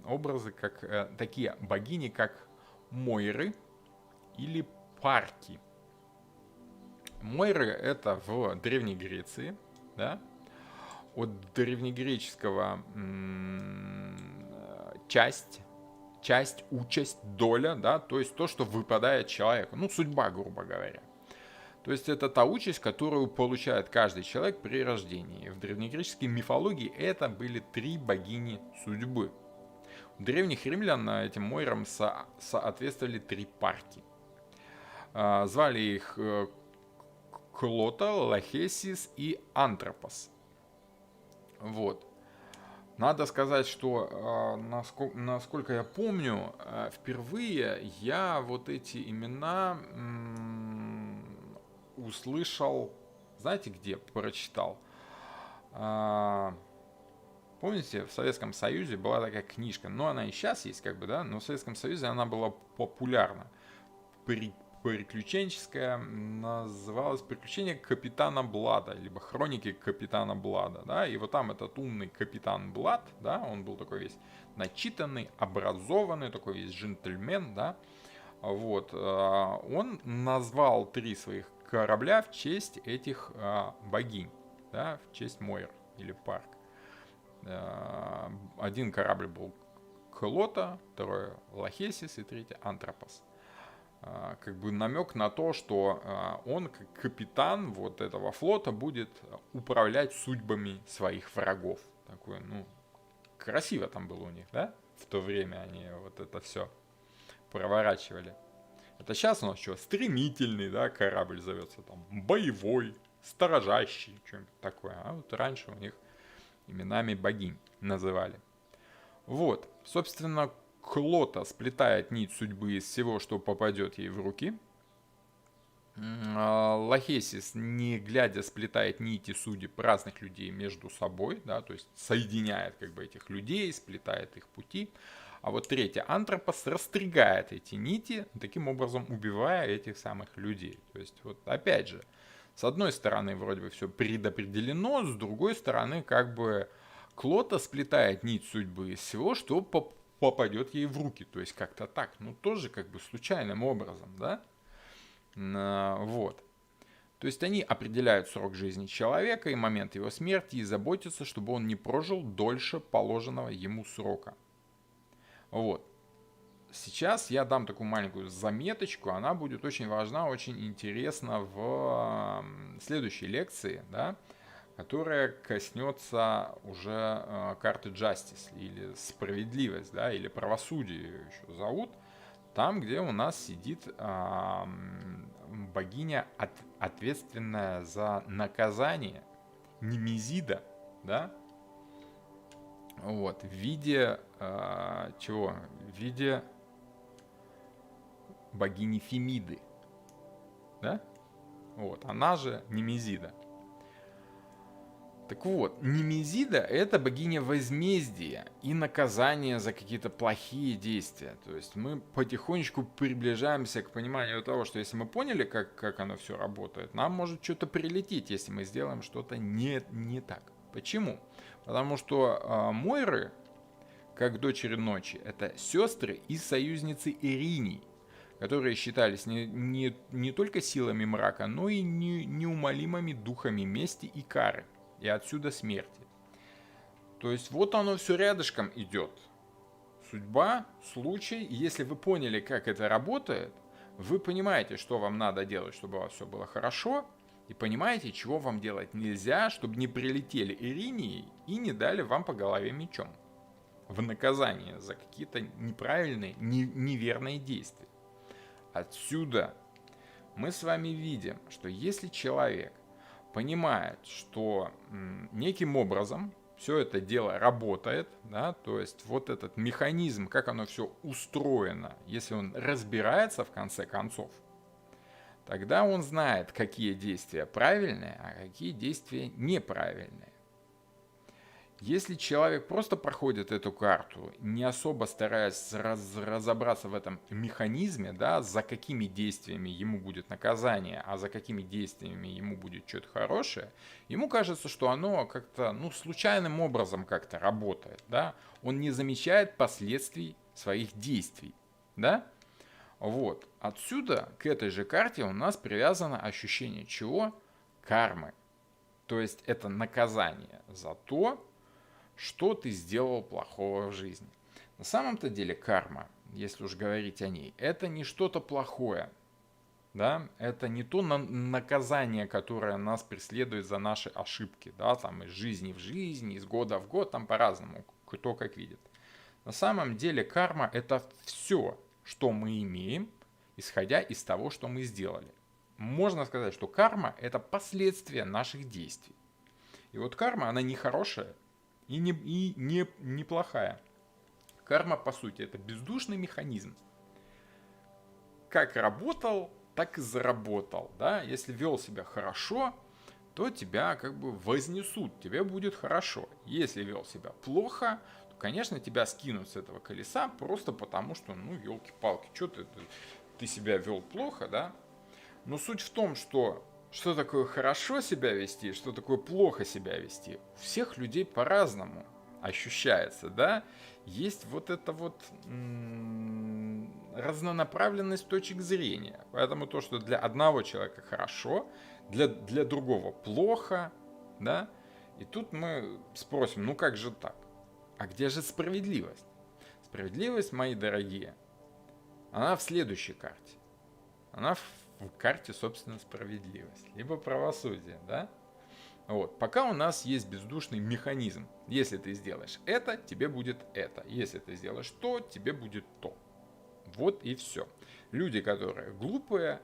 образы, как такие богини, как Мойры или Парки. Мойры это в Древней Греции, да? От древнегреческого часть, участь, доля, да, то есть то, что выпадает человеку, ну, судьба, грубо говоря. То есть это та участь, которую получает каждый человек при рождении. В древнегреческой мифологии это были 3 богини судьбы. У древних римлян этим Мойрам соответствовали 3 парки. Звали их Клота, Лахесис и Антропос. Вот. Надо сказать, что, насколько я помню, впервые я вот эти имена услышал, знаете где, прочитал? Помните, в Советском Союзе была такая книжка, ну она и сейчас есть, как бы, да, но в Советском Союзе она была популярна. Приключенческая, называлась «Приключения капитана Блада», либо «Хроники капитана Блада», да, и вот там этот умный капитан Блад, да, он был такой весь начитанный, образованный, такой весь джентльмен, да, вот, он назвал 3 своих корабля в честь этих богинь, да, в честь Мойр или Парк. Один корабль был Клота, второй Лахесис и третий Антропос. Как бы намек на то, что он, как капитан вот этого флота, будет управлять судьбами своих врагов. Такое, ну, красиво там было у них, да? В то время они вот это все проворачивали. Это сейчас у нас что, стремительный, да, корабль зовется там, боевой, сторожащий, что-нибудь такое. А вот раньше у них именами богинь называли. Вот, собственно, Клота сплетает нить судьбы из всего, что попадет ей в руки. Лахесис, не глядя, сплетает нити судеб разных людей между собой, да, то есть соединяет как бы этих людей, сплетает их пути. А вот третья, Антропос, растригает эти нити, таким образом убивая этих самых людей. То есть вот опять же, с одной стороны вроде бы все предопределено, с другой стороны как бы Клота сплетает нить судьбы из всего, что попадет ей в руки. То есть как-то так, ну тоже как бы случайным образом, да? Вот. То есть они определяют срок жизни человека и момент его смерти и заботятся, чтобы он не прожил дольше положенного ему срока. Вот. Сейчас я дам такую маленькую заметочку, она будет очень важна, очень интересна в следующей лекции, да, которая коснется уже карты Justice, или справедливость, да, или правосудие ее еще зовут. Там, где у нас сидит богиня, ответственная за наказание, Немезида, да, вот, в виде чего? В виде богини Фемиды, да, вот, она же Немезида. Так вот, Немезида — это богиня возмездия и наказания за какие-то плохие действия. То есть мы потихонечку приближаемся к пониманию того, что если мы поняли, как оно все работает, нам может что-то прилететь, если мы сделаем что-то не так. Почему? Потому что Мойры, как дочери ночи, это сестры и союзницы Иринии, которые считались не только силами мрака, но и неумолимыми духами мести и кары. И отсюда смерти. То есть вот оно все рядышком идет. Судьба, случай. И если вы поняли, как это работает, вы понимаете, что вам надо делать, чтобы у вас все было хорошо, и понимаете, чего вам делать нельзя, чтобы не прилетели Иринии и не дали вам по голове мечом в наказание за какие-то неправильные, неверные действия. Отсюда мы с вами видим, что если человек понимает, что неким образом все это дело работает, да, то есть вот этот механизм, как оно все устроено, если он разбирается в конце концов, тогда он знает, какие действия правильные, а какие действия неправильные. Если человек просто проходит эту карту, не особо стараясь разобраться в этом механизме, да, за какими действиями ему будет наказание, а за какими действиями ему будет что-то хорошее, ему кажется, что оно как-то, случайным образом как-то работает, да, он не замечает последствий своих действий, да. Вот, отсюда к этой же карте у нас привязано ощущение чего? Кармы. То есть это наказание за то, что ты сделал плохого в жизни. На самом-то деле карма, если уж говорить о ней, это не что-то плохое. Да? Это не то наказание, которое нас преследует за наши ошибки. Да? Там из жизни в жизнь, из года в год, там по-разному, кто как видит. На самом деле карма — это все, что мы имеем, исходя из того, что мы сделали. Можно сказать, что карма — это последствия наших действий. И вот карма, она не хорошая, и не плохая. Карма, по сути, это бездушный механизм. Как работал, так и заработал. Да? Если вел себя хорошо, то тебя как бы вознесут, тебе будет хорошо. Если вел себя плохо, то, конечно, тебя скинут с этого колеса просто потому, что, елки-палки, что ты себя вел плохо, да? Но суть в том, что такое хорошо себя вести, что такое плохо себя вести, у всех людей по-разному ощущается, да? Есть вот эта вот разнонаправленность точек зрения. Поэтому то, что для одного человека хорошо, для другого плохо, да? И тут мы спросим, как же так? А где же справедливость? Справедливость, мои дорогие, она в следующей карте. Она в карте, собственно, справедливость, либо правосудие, да? Вот. Пока у нас есть бездушный механизм. Если ты сделаешь это, тебе будет это. Если ты сделаешь то, тебе будет то. Вот и все. Люди, которые глупые,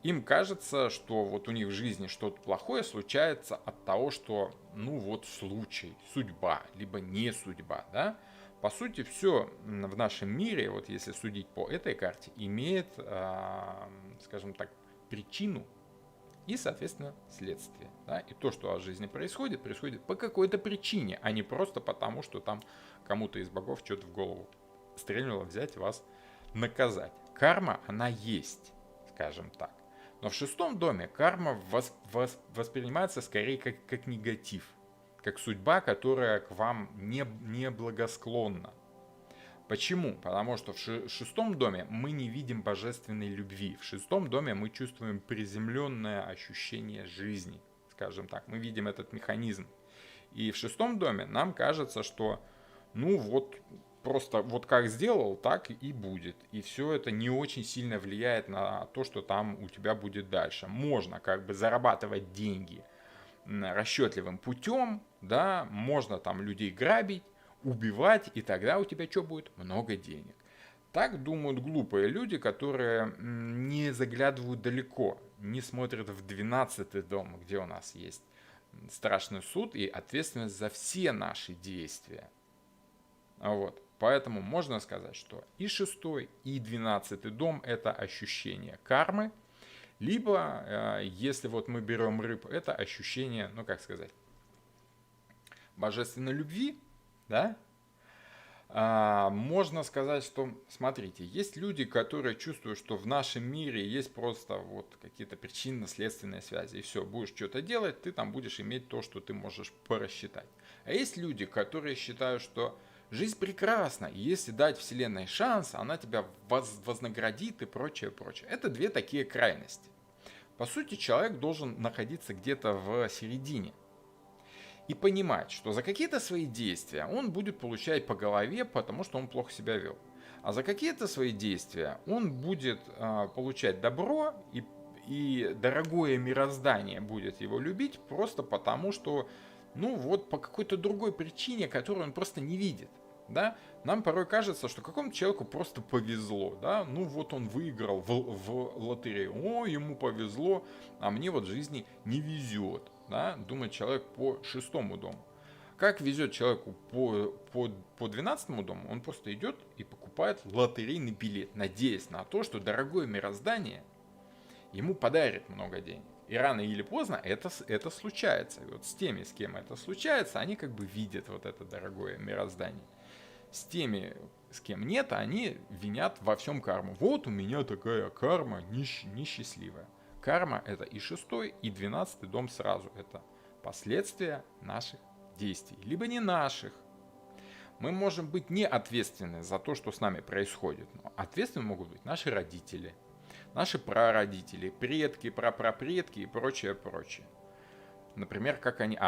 Им кажется, что вот у них в жизни что-то плохое случается от того, что, ну вот случай, судьба, либо не судьба, да. По сути, все в нашем мире, вот если судить по этой карте, имеет, скажем так, причину и, соответственно, следствие. Да? И то, что в жизни происходит, происходит по какой-то причине, а не просто потому, что там кому-то из богов что-то в голову стрельнуло взять вас наказать. Карма, она есть, скажем так. Но в шестом доме карма воспринимается скорее как негатив, как судьба, которая к вам не благосклонна. Почему? Потому что в шестом доме мы не видим божественной любви. В шестом доме мы чувствуем приземленное ощущение жизни, скажем так. Мы видим этот механизм. И в шестом доме нам кажется, что ну вот просто вот как сделал, так и будет. И все это не очень сильно влияет на то, что там у тебя будет дальше. Можно как бы зарабатывать деньги расчетливым путем, да, можно там людей грабить, убивать, и тогда у тебя что будет? Много денег. Так думают глупые люди, которые не заглядывают далеко, не смотрят в 12-й дом, где у нас есть страшный суд и ответственность за все наши действия. Вот. Поэтому можно сказать, что и 6-й, и 12-й дом – это ощущение кармы, либо, если вот мы берем рыб, это ощущение, ну как сказать, божественной любви, да? Можно сказать, что, смотрите, есть люди, которые чувствуют, что в нашем мире есть просто вот какие-то причинно-следственные связи, и все, будешь что-то делать, ты там будешь иметь то, что ты можешь порасчитать. А есть люди, которые считают, что жизнь прекрасна, и если дать Вселенной шанс, она тебя вознаградит и прочее, прочее. Это две такие крайности. По сути, человек должен находиться где-то в середине и понимать, что за какие-то свои действия он будет получать по голове, потому что он плохо себя вел. А за какие-то свои действия он будет получать добро, и дорогое мироздание будет его любить просто потому, что, ну вот, по какой-то другой причине, которую он просто не видит. Да? Нам порой кажется, что какому-то человеку просто повезло, да, ну вот он выиграл в лотерею, о, ему повезло, а мне вот в жизни не везет, да, думает человек по шестому дому. Как везет человеку по 12 дому, он просто идет и покупает лотерейный билет, надеясь на то, что дорогое мироздание ему подарит много денег. И рано или поздно это случается. И вот с теми, с кем это случается, они как бы видят вот это дорогое мироздание. С теми, с кем нет, они винят во всем карму. Вот у меня такая карма несчастливая. Карма – это и 6-й, и 12-й дом сразу. Это последствия наших действий, либо не наших. Мы можем быть не ответственны за то, что с нами происходит, но ответственны могут быть наши родители, наши прародители, предки, прапрапредки и прочее, прочее. Например, как они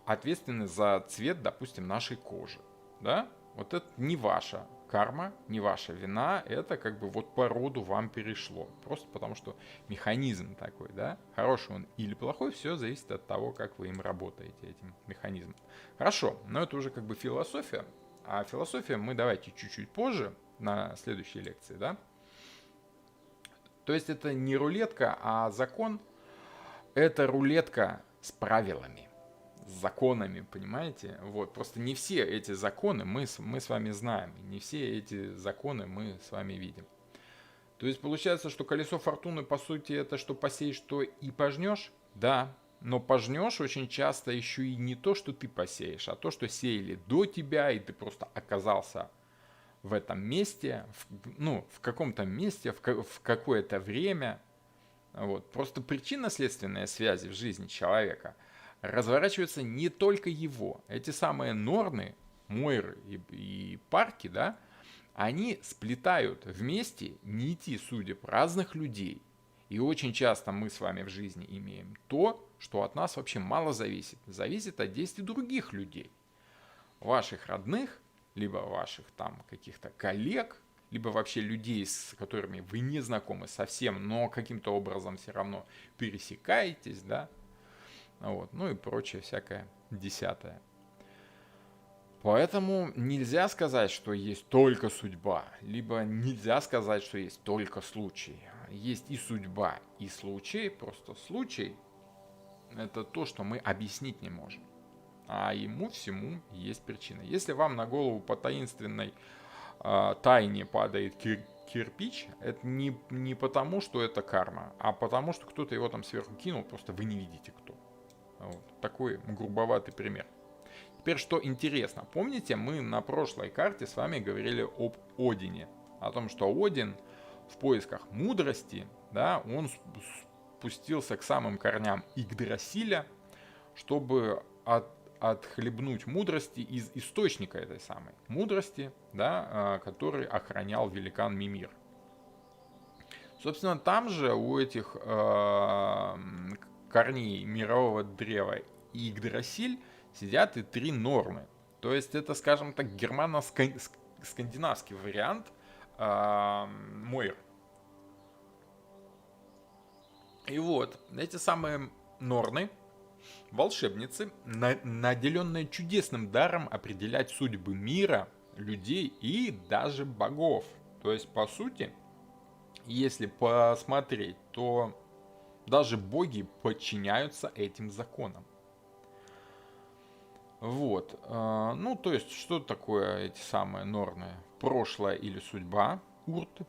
ответственны за цвет, допустим, нашей кожи. Да? Вот это не ваша карма, не ваша вина, это как бы вот по роду вам перешло. Просто потому что механизм такой, да, хороший он или плохой, все зависит от того, как вы им работаете, этим механизмом. Хорошо, но это уже как бы философия, а философия мы давайте чуть-чуть позже, на следующей лекции, да. То есть это не рулетка, а закон, это рулетка с правилами, с законами, понимаете? Вот, просто не все эти законы мы с вами знаем, не все эти законы мы с вами видим. То есть получается, что колесо фортуны, по сути, это что посеешь, что и пожнешь? Да, но пожнешь очень часто еще и не то, что ты посеешь, а то, что сеяли до тебя, и ты просто оказался в этом месте, в каком-то месте, в какое-то время. Вот. Просто причинно-следственные связи в жизни человека разворачиваются не только его. Эти самые норны, мойры и парки, да, они сплетают вместе нити судеб разных людей. И очень часто мы с вами в жизни имеем то, что от нас вообще мало зависит. Зависит от действий других людей. Ваших родных, либо ваших там каких-то коллег, либо вообще людей, с которыми вы не знакомы совсем, но каким-то образом все равно пересекаетесь, да, вот, ну и прочее всякое десятое. Поэтому нельзя сказать, что есть только судьба, либо нельзя сказать, что есть только случай. Есть и судьба, и случай, просто случай — это то, что мы объяснить не можем. А ему всему есть причина. Если вам на голову по таинственной тайне падает кирпич, это не потому, что это карма, а потому, что кто-то его там сверху кинул, просто вы не видите кто. Вот. Такой грубоватый пример. Теперь, что интересно. Помните, мы на прошлой карте с вами говорили об Одине. О том, что Один в поисках мудрости, да, он спустился к самым корням Игдрасиля, чтобы отхлебнуть мудрости из источника этой самой мудрости, да, который охранял великан Мимир. Собственно, там же у этих корней мирового древа Игдрасиль сидят и 3 нормы. То есть это, скажем так, германо-скандинавский вариант Мойр. И вот, эти самые норны, волшебницы, наделенные чудесным даром определять судьбы мира, людей и даже богов. То есть, по сути, если посмотреть, то даже боги подчиняются этим законам. Вот. Ну, то есть, что такое эти самые норны? Прошлое или судьба, урт,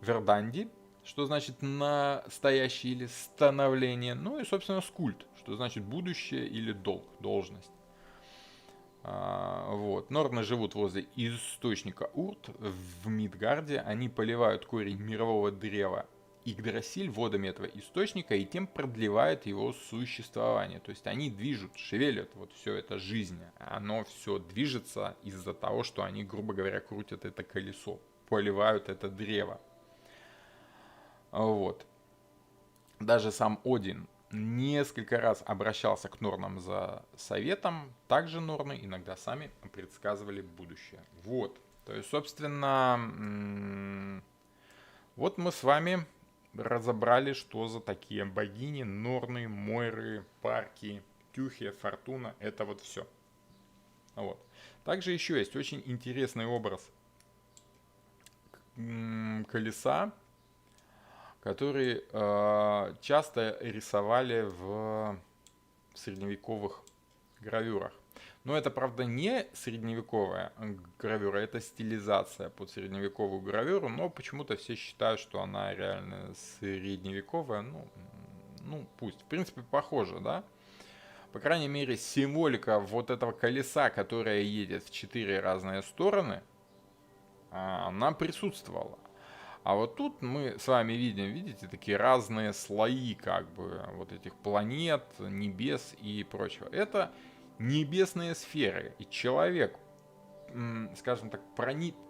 верданди, что значит настоящее или становление, ну и, собственно, скульт, что значит будущее или долг, должность. Вот. Норны живут возле источника Урт в Мидгарде, они поливают корень мирового древа Игдрасиль водами этого источника и тем продлевают его существование. То есть они движут, шевелят вот все это жизнь. Оно все движется из-за того, что они, грубо говоря, крутят это колесо, поливают это древо. Вот. Даже сам Один несколько раз обращался к Норнам за советом. Также Норны иногда сами предсказывали будущее. Вот. То есть, собственно, вот мы с вами разобрали, что за такие богини, Норны, Мойры, Парки, Тюхе, Фортуна. Это вот все. Вот. Также еще есть очень интересный образ колеса, который часто рисовали в средневековых гравюрах. Но это, правда, не средневековая гравюра, это стилизация под средневековую гравюру, но почему-то все считают, что она реально средневековая. Ну, пусть. В принципе, похоже, да? По крайней мере, символика вот этого колеса, которое едет в 4 разные стороны, она присутствовала. А вот тут мы с вами видим, видите, такие разные слои как бы вот этих планет, небес и прочего. Это небесные сферы. И человек, скажем так,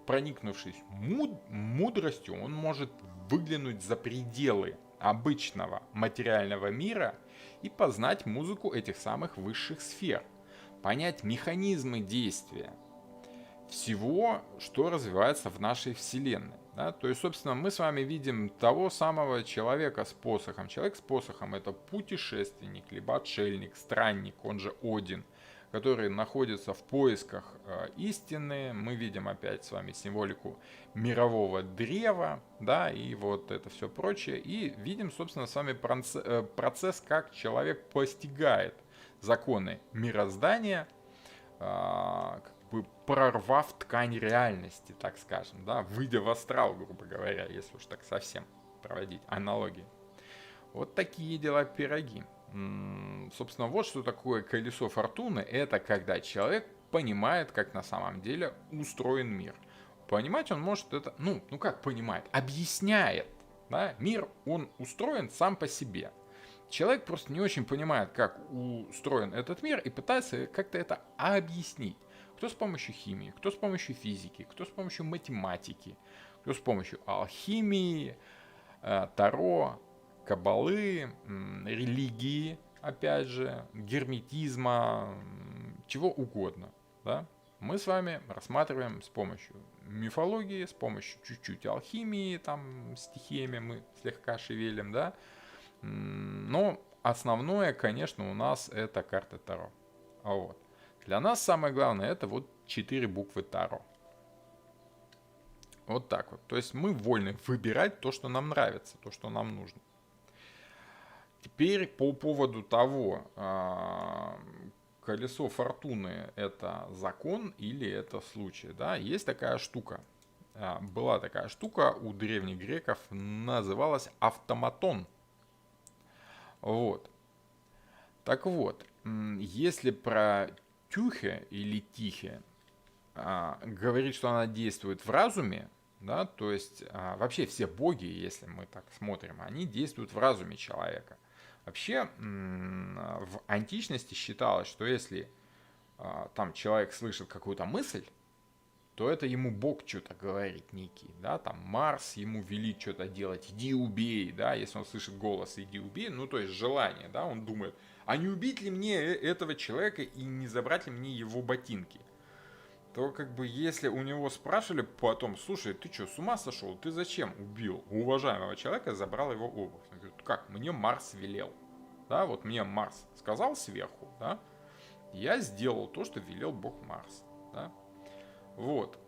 проникнувшись мудростью, он может выглянуть за пределы обычного материального мира и познать музыку этих самых высших сфер, понять механизмы действия всего, что развивается в нашей Вселенной. Да? То есть, собственно, мы с вами видим того самого человека с посохом. Человек с посохом — это путешественник, либо отшельник, странник, он же Один, который находится в поисках истины. Мы видим опять с вами символику мирового древа, да, и вот это все прочее. И видим, собственно, с вами процесс, как человек постигает законы мироздания, прорвав ткань реальности, так скажем, да, выйдя в астрал, грубо говоря, если уж так совсем проводить аналогии. Вот такие дела пироги. Собственно, вот что такое колесо фортуны. Это когда человек понимает, как на самом деле устроен мир. Понимать он может это, ну как понимает, объясняет. Да? Мир, он устроен сам по себе. Человек просто не очень понимает, как устроен этот мир и пытается как-то это объяснить. Кто с помощью химии, кто с помощью физики, кто с помощью математики, кто с помощью алхимии, таро, каббалы, религии, опять же, герметизма, чего угодно. Да? Мы с вами рассматриваем с помощью мифологии, с помощью чуть-чуть алхимии, там стихиями мы слегка шевелим, да. Но основное, конечно, у нас это карта Таро. Вот. Для нас самое главное это вот 4 буквы Таро. Вот так вот. То есть мы вольны выбирать то, что нам нравится, то, что нам нужно. Теперь по поводу того, колесо фортуны это закон или это случай. Да? Есть такая штука. Была такая штука у древних греков, называлась автоматон. Вот. Так вот, если про тюхе или тихе говорит, что она действует в разуме, да, то есть вообще все боги, если мы так смотрим, они действуют в разуме человека. Вообще в античности считалось, что если там человек слышит какую-то мысль, то это ему Бог что-то говорит некий, да, там Марс ему велит что-то делать, иди убей, да, если он слышит голос, иди убей, ну, то есть желание, да, он думает, а не убить ли мне этого человека и не забрать ли мне его ботинки? То как бы если у него спрашивали потом, слушай, ты что, с ума сошел, ты зачем убил уважаемого человека, забрал его обувь? Он говорит, как, мне Марс велел, да, вот мне Марс сказал сверху, да, я сделал то, что велел Бог Марс, да, вот.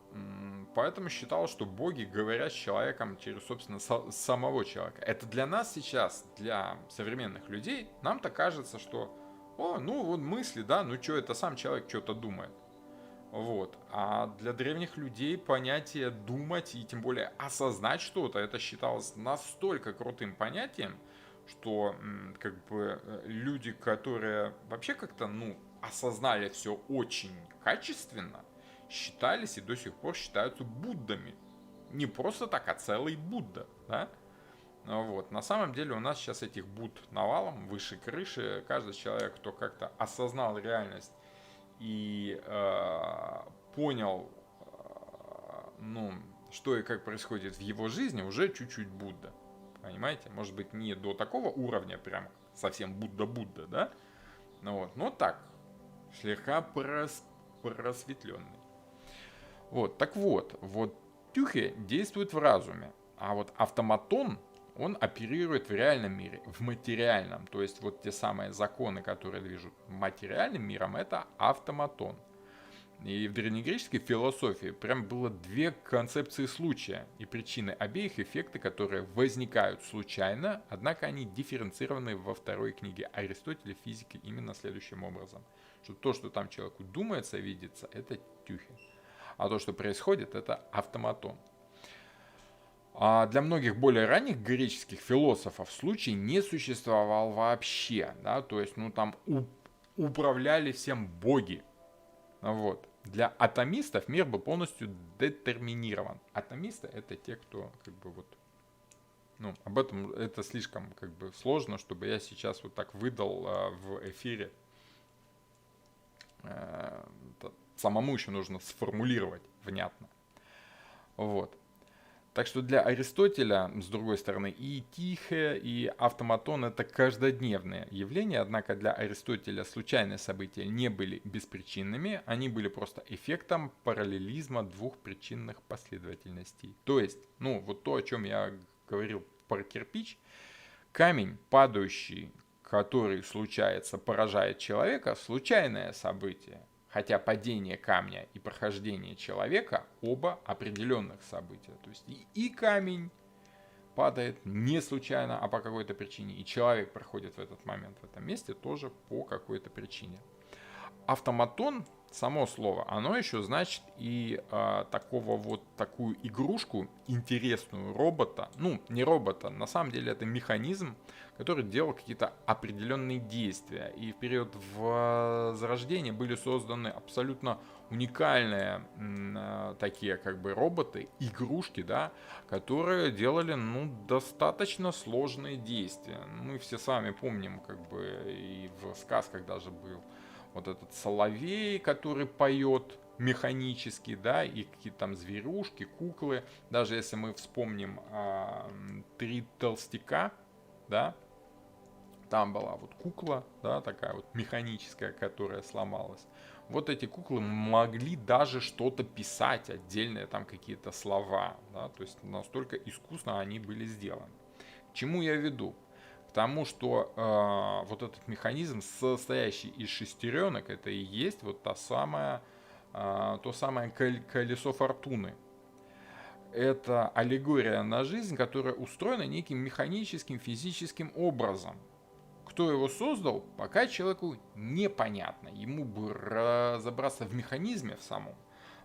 Поэтому считал, что боги говорят с человеком через, собственно, самого человека. Это для нас сейчас, для современных людей, нам-то кажется, что, о, ну вот мысли, да, ну что, это сам человек что-то думает. Вот. А для древних людей понятие думать и тем более осознать что-то, это считалось настолько крутым понятием, что как бы люди, которые вообще как-то, ну, осознали все очень качественно, считались и до сих пор считаются Буддами. Не просто так, а целый Будда, да? Вот. На самом деле у нас сейчас этих Будд навалом, выше крыши. Каждый человек, кто как-то осознал реальность и понял, ну, что и как происходит в его жизни, уже чуть-чуть Будда. Понимаете? Может быть, не до такого уровня, прям совсем Будда-Будда, да? Ну вот, но так, слегка просветленный. Вот, так вот, вот Тюхе действует в разуме, а вот автоматон, он оперирует в реальном мире, в материальном. То есть вот те самые законы, которые движут материальным миром, это автоматон. И в древнегреческой философии прям было две концепции случая и причины обеих эффекты, которые возникают случайно, однако они дифференцированы во второй книге Аристотеля физики именно следующим образом. Что то, что там человеку думается, видится, это тюхи. А то, что происходит, это автоматон. А для многих более ранних греческих философов случай не существовал вообще. Да? То есть, ну там управляли всем боги. Вот. Для атомистов мир был полностью детерминирован. Атомисты это те, кто как бы вот, ну, об этом это слишком как бы сложно, чтобы я сейчас вот так выдал в эфире. Самому еще нужно сформулировать внятно. Вот. Так что для Аристотеля, с другой стороны, и тихое, и автоматон это каждодневные явления, однако для Аристотеля случайные события не были беспричинными, они были просто эффектом параллелизма двух причинных последовательностей. То есть, ну, вот то, о чем я говорил про кирпич, камень, падающий, который случается, поражает человека, случайное событие. Хотя падение камня и прохождение человека оба определенных события. То есть и камень падает не случайно, а по какой-то причине. И человек проходит в этот момент в этом месте тоже по какой-то причине. Автоматон, само слово, оно еще значит и такую игрушку интересную робота, ну не робота, на самом деле это механизм, который делал какие-то определенные действия. И в период Возрождения были созданы абсолютно уникальные такие как бы роботы, игрушки, да, которые делали ну достаточно сложные действия. Мы все с вами помним, как бы и в сказках даже был вот этот соловей, который поет механически, да, и какие-то там зверюшки, куклы. Даже если мы вспомним «Три толстяка», да, там была вот кукла, да, такая вот механическая, которая сломалась. Вот эти куклы могли даже что-то писать, отдельные там какие-то слова, да, то есть настолько искусно они были сделаны. К чему я веду? К к тому, что вот этот механизм, состоящий из шестеренок, это и есть вот то самое колесо фортуны. Это аллегория на жизнь, которая устроена неким механическим, физическим образом. Кто его создал, пока человеку непонятно. Ему бы разобраться в механизме в самом.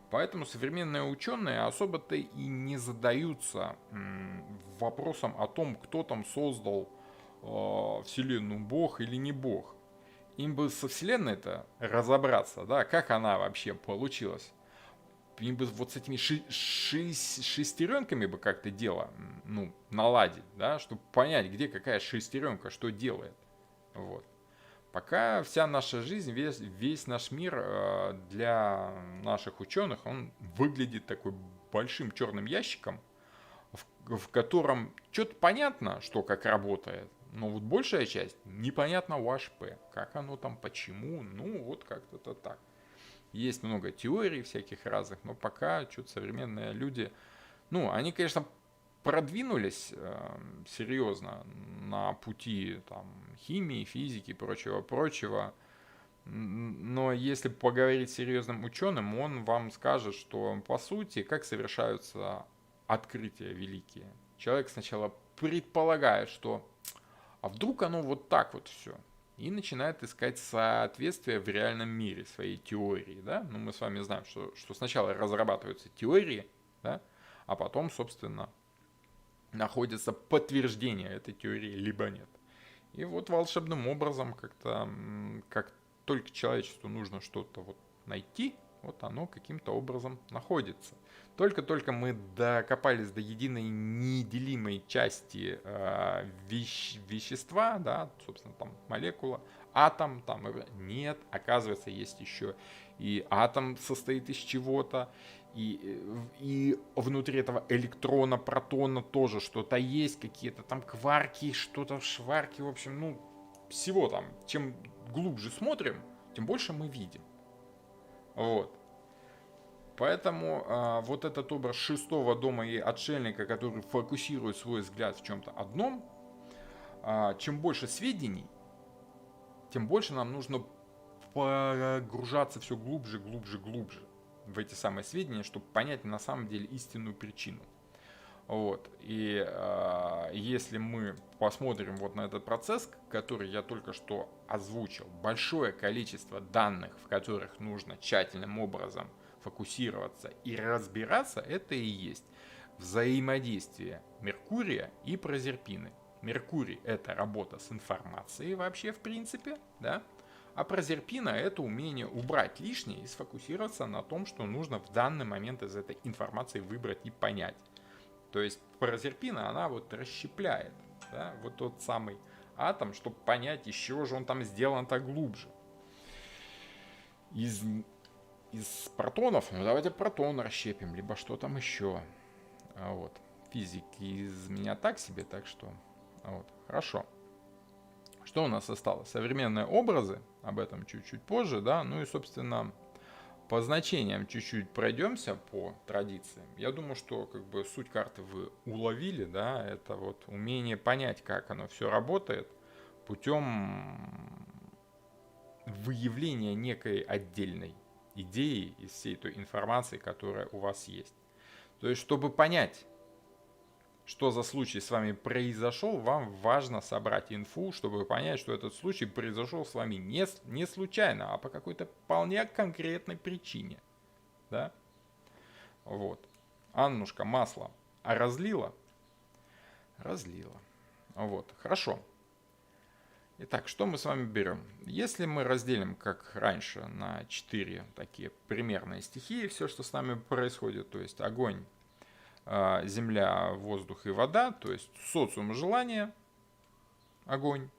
Поэтому современные ученые особо-то и не задаются вопросом о том, кто там создал Вселенную, Бог или не Бог. Им бы со Вселенной-то разобраться, да, как она вообще получилась. Им бы вот с этими шестеренками бы как-то дело, наладить, да, чтобы понять, где какая шестеренка, что делает. Вот. Пока вся наша жизнь, весь наш мир для наших ученых, он выглядит такой большим черным ящиком, в котором что-то понятно, что как работает, но вот большая часть непонятно УАШП, как оно там, почему, вот как-то так. Есть много теорий всяких разных, но пока что-то современные люди, они, конечно, продвинулись серьезно на пути там, химии, физики и прочего. Но если поговорить с серьезным ученым, он вам скажет, что по сути, как совершаются открытия великие. Человек сначала предполагает, что а вдруг оно вот так вот все. И начинает искать соответствие в реальном мире своей теории. Да? Мы с вами знаем, что сначала разрабатываются теории, да? А потом, собственно, находится подтверждение этой теории, либо нет. И вот волшебным образом как только человечеству нужно что-то вот найти, вот оно каким-то образом находится. Только-только мы докопались до единой неделимой части вещества, да, собственно, там молекула, атом, там нет, оказывается, есть еще и атом состоит из чего-то, и внутри этого электрона, протона тоже что-то есть, какие-то там кварки, что-то в шварке, в общем, всего там. Чем глубже смотрим, тем больше мы видим. Вот. Поэтому вот этот образ шестого дома и отшельника, который фокусирует свой взгляд в чем-то одном, чем больше сведений, тем больше нам нужно погружаться все глубже в эти самые сведения, чтобы понять на самом деле истинную причину. Вот. И если мы посмотрим вот на этот процесс, который я только что озвучил, большое количество данных, в которых нужно тщательным образом фокусироваться и разбираться, это и есть взаимодействие Меркурия и Прозерпины. Меркурий – это работа с информацией вообще в принципе, да? А Прозерпина – это умение убрать лишнее и сфокусироваться на том, что нужно в данный момент из этой информации выбрать и понять. То есть Прозерпина, она вот расщепляет, да, вот тот самый атом, чтобы понять, из чего же он там сделан так глубже. Из протонов, давайте протон расщепим, либо что там еще. Вот. Физики из меня так себе, так что вот. Хорошо. Что у нас осталось? Современные образы, об этом чуть-чуть позже, да, и, собственно, по значениям чуть-чуть пройдемся по традициям. Я думаю, что суть карты вы уловили, да, это вот умение понять, как оно все работает путем выявления некой отдельной идеи из всей той информации, которая у вас есть. То есть, чтобы понять, что за случай с вами произошел, вам важно собрать инфу, чтобы понять, что этот случай произошел с вами не случайно, а по какой-то вполне конкретной причине. Да? Вот. Аннушка масло разлила? Разлила. Вот. Хорошо. Итак, что мы с вами берем? Если мы разделим, как раньше, на 4 такие примерные стихии, все, что с нами происходит, то есть огонь, земля, воздух и вода, то есть социум желания, огонь,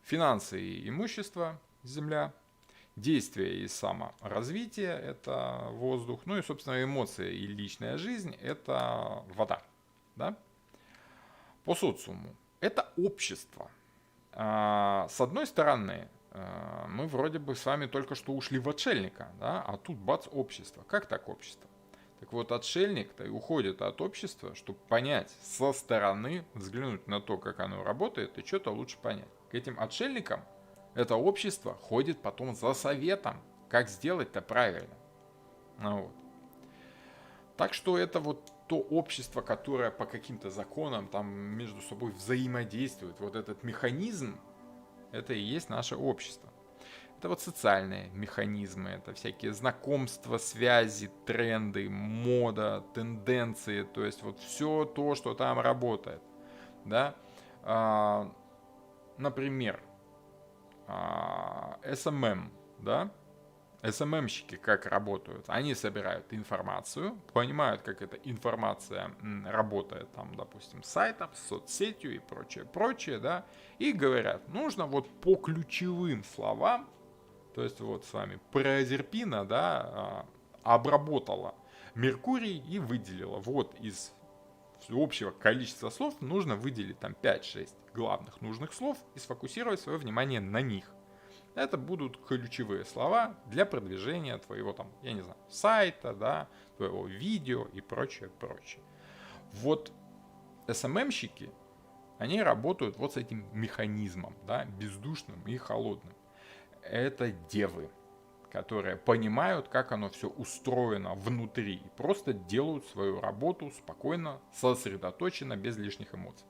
финансы и имущество, земля, действие и саморазвитие, это воздух, и, собственно, эмоции и личная жизнь, это вода. Да? По социуму. Это общество. С одной стороны, мы вроде бы с вами только что ушли в отшельника, да? А тут бац, общество. Как так общество? Так вот, отшельник-то и уходит от общества, чтобы понять со стороны, взглянуть на то, как оно работает, и что-то лучше понять. К этим отшельникам это общество ходит потом за советом, как сделать-то правильно. Ну, вот. Так что это вот то общество, которое по каким-то законам там между собой взаимодействует. Вот этот механизм, это и есть наше общество. Это вот социальные механизмы, это всякие знакомства, связи, тренды, мода, тенденции, то есть вот все то, что там работает, да. Например, SMM, да, SMM-щики как работают? Они собирают информацию, понимают, как эта информация работает, там, допустим, с сайтом, с соцсетью и прочее, прочее, да, и говорят, нужно вот по ключевым словам, то есть вот с вами Прозерпина, да, обработала Меркурий и выделила вот из общего количества слов нужно выделить там 5-6 главных нужных слов и сфокусировать свое внимание на них. Это будут ключевые слова для продвижения твоего там, я не знаю, сайта, да, твоего видео и прочее, прочее. Вот SMM-щики, они работают вот с этим механизмом, да, бездушным и холодным. Это девы, которые понимают, как оно все устроено внутри и просто делают свою работу спокойно, сосредоточенно, без лишних эмоций.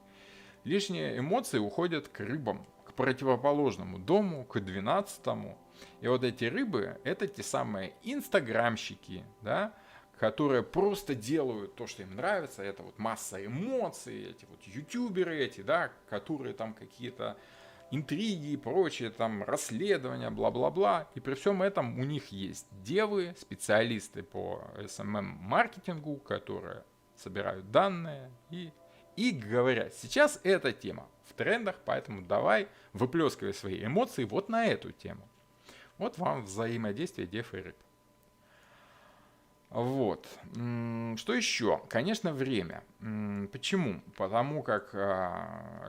Лишние эмоции уходят к рыбам, к противоположному дому, к 12-му. И вот эти рыбы, это те самые инстаграмщики, да, которые просто делают то, что им нравится. Это вот масса эмоций, эти вот ютуберы эти, да, которые там какие-то интриги и прочее, там расследования, бла-бла-бла. И при всем этом у них есть девы, специалисты по SMM-маркетингу, которые собирают данные и говорят, сейчас эта тема в трендах, поэтому давай выплескивай свои эмоции вот на эту тему. Вот вам взаимодействие дев и рыб. Вот. Что еще? Конечно, время. Почему? Потому как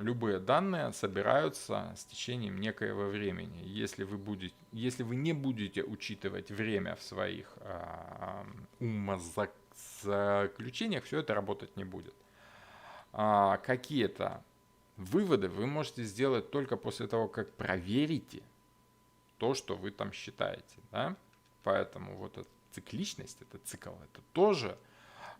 любые данные собираются с течением некоего времени. Если вы не будете учитывать время в своих умозаключениях, все это работать не будет. Какие-то выводы вы можете сделать только после того, как проверите то, что вы там считаете. Да? Поэтому вот эта цикличность, это цикл, это тоже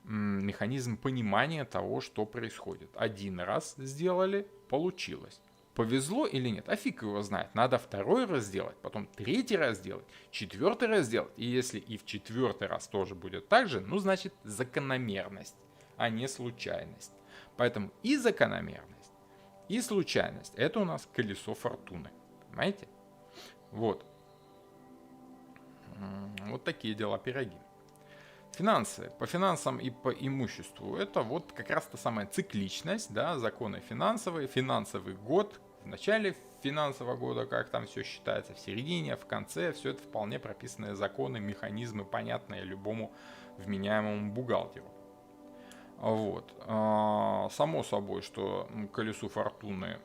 механизм понимания того, что происходит. Один раз сделали, получилось. Повезло или нет? А фиг его знает. Надо второй раз сделать, потом третий раз сделать, четвертый раз сделать. И если и в четвертый раз тоже будет так же, ну значит закономерность, а не случайность. Поэтому и закономерность, и случайность – это у нас колесо фортуны. Понимаете? Вот. Вот такие дела, пироги. Финансы. По финансам и по имуществу. Это вот как раз та самая цикличность, да, законы финансовые, финансовый год. В начале финансового года, как там все считается, в середине, в конце. Все это вполне прописанные законы, механизмы, понятные любому вменяемому бухгалтеру. Вот. Само собой, что к колесу фортуны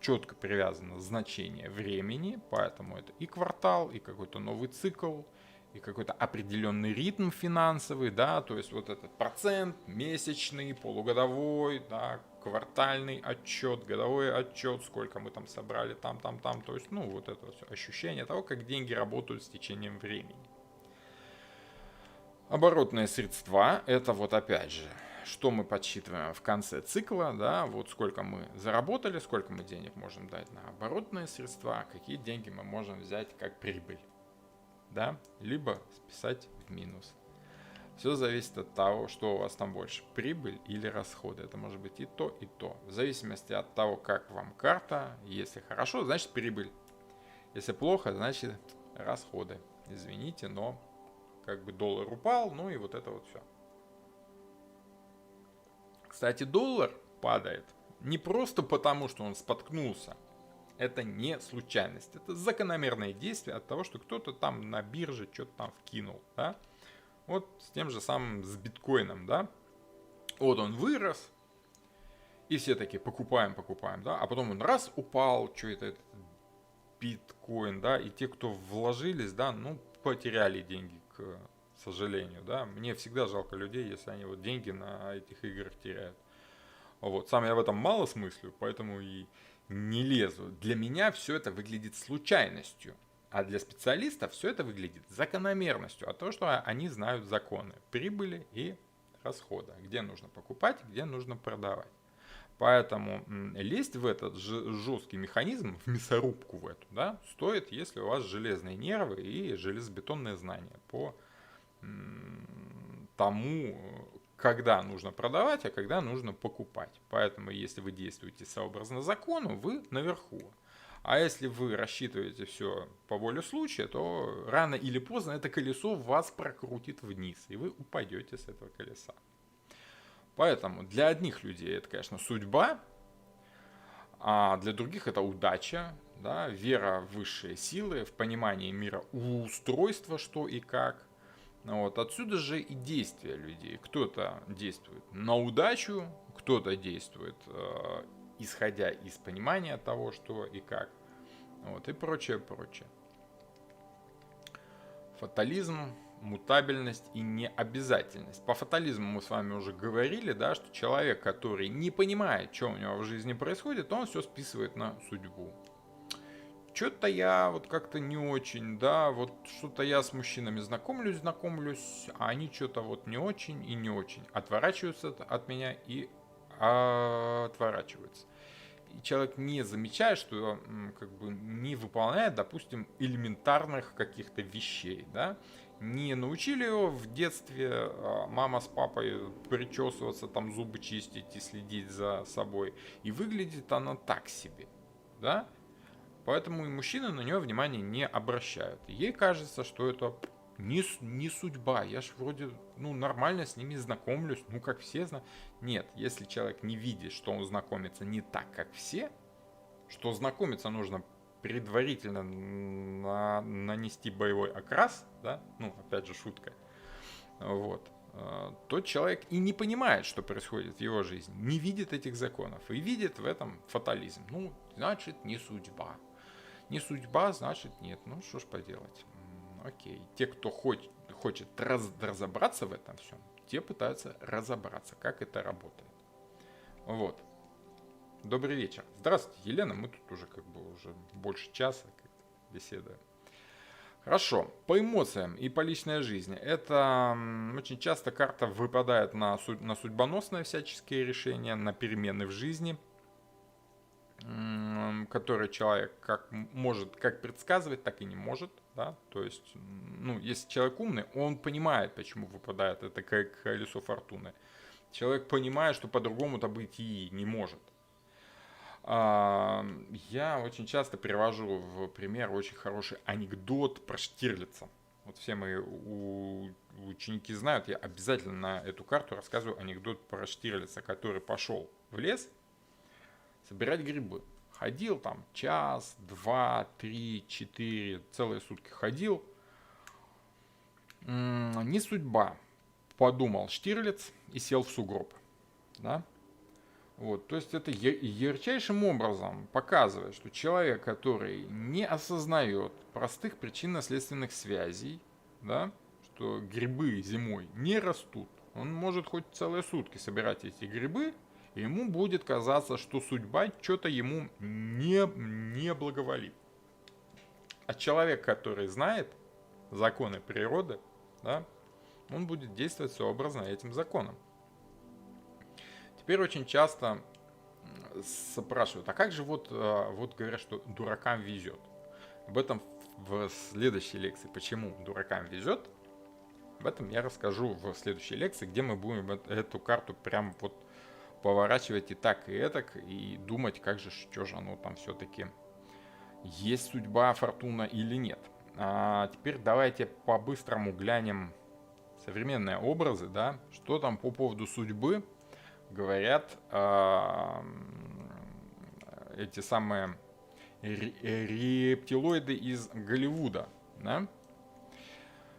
четко привязано значение времени, поэтому это и квартал, и какой-то новый цикл, и какой-то определенный ритм финансовый, да, то есть вот этот процент месячный, полугодовой, да, квартальный отчет, годовой отчет, сколько мы там собрали, там, то есть, ну, вот это все ощущение того, как деньги работают с течением времени. Оборотные средства, это вот опять же, что мы подсчитываем в конце цикла, да, вот сколько мы заработали, сколько мы денег можем дать на оборотные средства, какие деньги мы можем взять как прибыль, да, либо списать в минус. Все зависит от того, что у вас там больше, прибыль или расходы. Это может быть и то, и то. В зависимости от того, как вам карта. Если хорошо, значит прибыль. Если плохо, значит расходы. Извините, но как бы доллар упал, ну и вот это вот все. Кстати, доллар падает не просто потому, что он споткнулся. Это не случайность. Это закономерное действие от того, что кто-то там на бирже что-то там вкинул. Да? Вот с тем же самым с биткоином. Да? Вот он вырос. И все такие покупаем. Да? А потом он раз упал. Что это этот биткоин. Да? И те, кто вложились, да, ну, потеряли деньги к к сожалению, да. Мне всегда жалко людей, если они вот деньги на этих играх теряют. Вот, сам я в этом мало смыслю, поэтому и не лезу. Для меня все это выглядит случайностью, а для специалистов все это выглядит закономерностью, а то, что они знают законы прибыли и расхода, где нужно покупать, где нужно продавать. Поэтому лезть в этот жесткий механизм, в мясорубку в эту, да, стоит, если у вас железные нервы и железобетонные знания по тому, когда нужно продавать, а когда нужно покупать. Поэтому, если вы действуете сообразно закону, вы наверху. А если вы рассчитываете все по воле случая, то рано или поздно это колесо вас прокрутит вниз, и вы упадете с этого колеса. Поэтому для одних людей это, конечно, судьба, а для других это удача, да, вера в высшие силы, в понимание мира устройства, что и как. Вот. Отсюда же и действия людей. Кто-то действует на удачу, кто-то действует исходя из понимания того, что и как. Вот, и прочее, прочее. Фатализм, мутабельность и необязательность. По фатализму мы с вами уже говорили, да, что человек, который не понимает, что у него в жизни происходит, он все списывает на судьбу. Что-то я вот как-то не очень, да, вот что-то я с мужчинами знакомлюсь, а они что-то вот не очень и не очень. Отворачиваются от меня и отворачиваются. И человек не замечает, что как бы не выполняет, допустим, элементарных каких-то вещей, да. Не научили его в детстве мама с папой причесываться, там зубы чистить и следить за собой. И выглядит она так себе, да. Поэтому и мужчины на нее внимания не обращают. Ей кажется, что это не судьба. Я ж вроде нормально с ними знакомлюсь, как все знают. Нет, если человек не видит, что он знакомится не так, как все, что знакомиться нужно предварительно нанести боевой окрас, да, опять же шутка, вот, тот человек и не понимает, что происходит в его жизни, не видит этих законов и видит в этом фатализм. Значит, не судьба. Не судьба, значит нет. Что ж поделать. Окей. Те, кто хочет разобраться в этом всем, те пытаются разобраться, как это работает. Вот. Добрый вечер. Здравствуйте, Елена. Мы тут уже уже больше часа беседуем. Хорошо. По эмоциям и по личной жизни. Это очень часто карта выпадает на судьбоносные всяческие решения, на перемены в жизни, который человек может как предсказывать, так и не может, да, то есть, если человек умный, он понимает, почему выпадает это колесо фортуны. Человек понимает, что по-другому-то быть и не может. Я очень часто привожу в пример очень хороший анекдот про Штирлица. Вот все мои ученики знают, я обязательно на эту карту рассказываю анекдот про Штирлица, который пошел в лес собирать грибы. Ходил там час, 2, 3, 4, целые сутки ходил. Не судьба, подумал Штирлиц и сел в сугроб. Да? Вот, то есть это ярчайшим образом показывает, что человек, который не осознает простых причинно-следственных связей, да, что грибы зимой не растут, он может хоть целые сутки собирать эти грибы, и ему будет казаться, что судьба что-то ему не благоволит. А человек, который знает законы природы, да, он будет действовать сообразно этим законам. Теперь очень часто спрашивают, а как же вот говорят, что дуракам везет? Об этом в следующей лекции, почему дуракам везет, об этом я расскажу в следующей лекции, где мы будем эту карту прям вот поворачивать и так, и этак, и думать, что же оно там все-таки есть судьба, фортуна или нет. А теперь давайте по-быстрому глянем современные образы, да, что там по поводу судьбы говорят эти самые рептилоиды из Голливуда, да?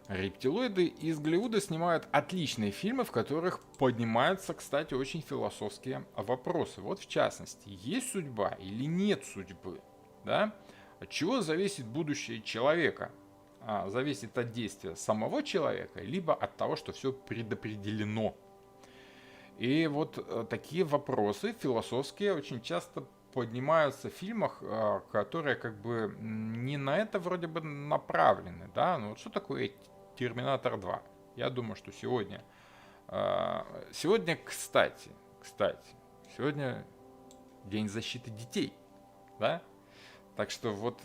Рептилоиды из Голливуда снимают отличные фильмы, в которых поднимаются, кстати, очень философские вопросы. Вот в частности, есть судьба или нет судьбы? Да? От чего зависит будущее человека? зависит от действия самого человека, либо от того, что все предопределено. И вот такие вопросы философские очень часто поднимаются в фильмах, которые как бы не на это вроде бы направлены, да, ну вот что такое Терминатор 2? Я думаю, что сегодня, кстати, сегодня День защиты детей, да, так что вот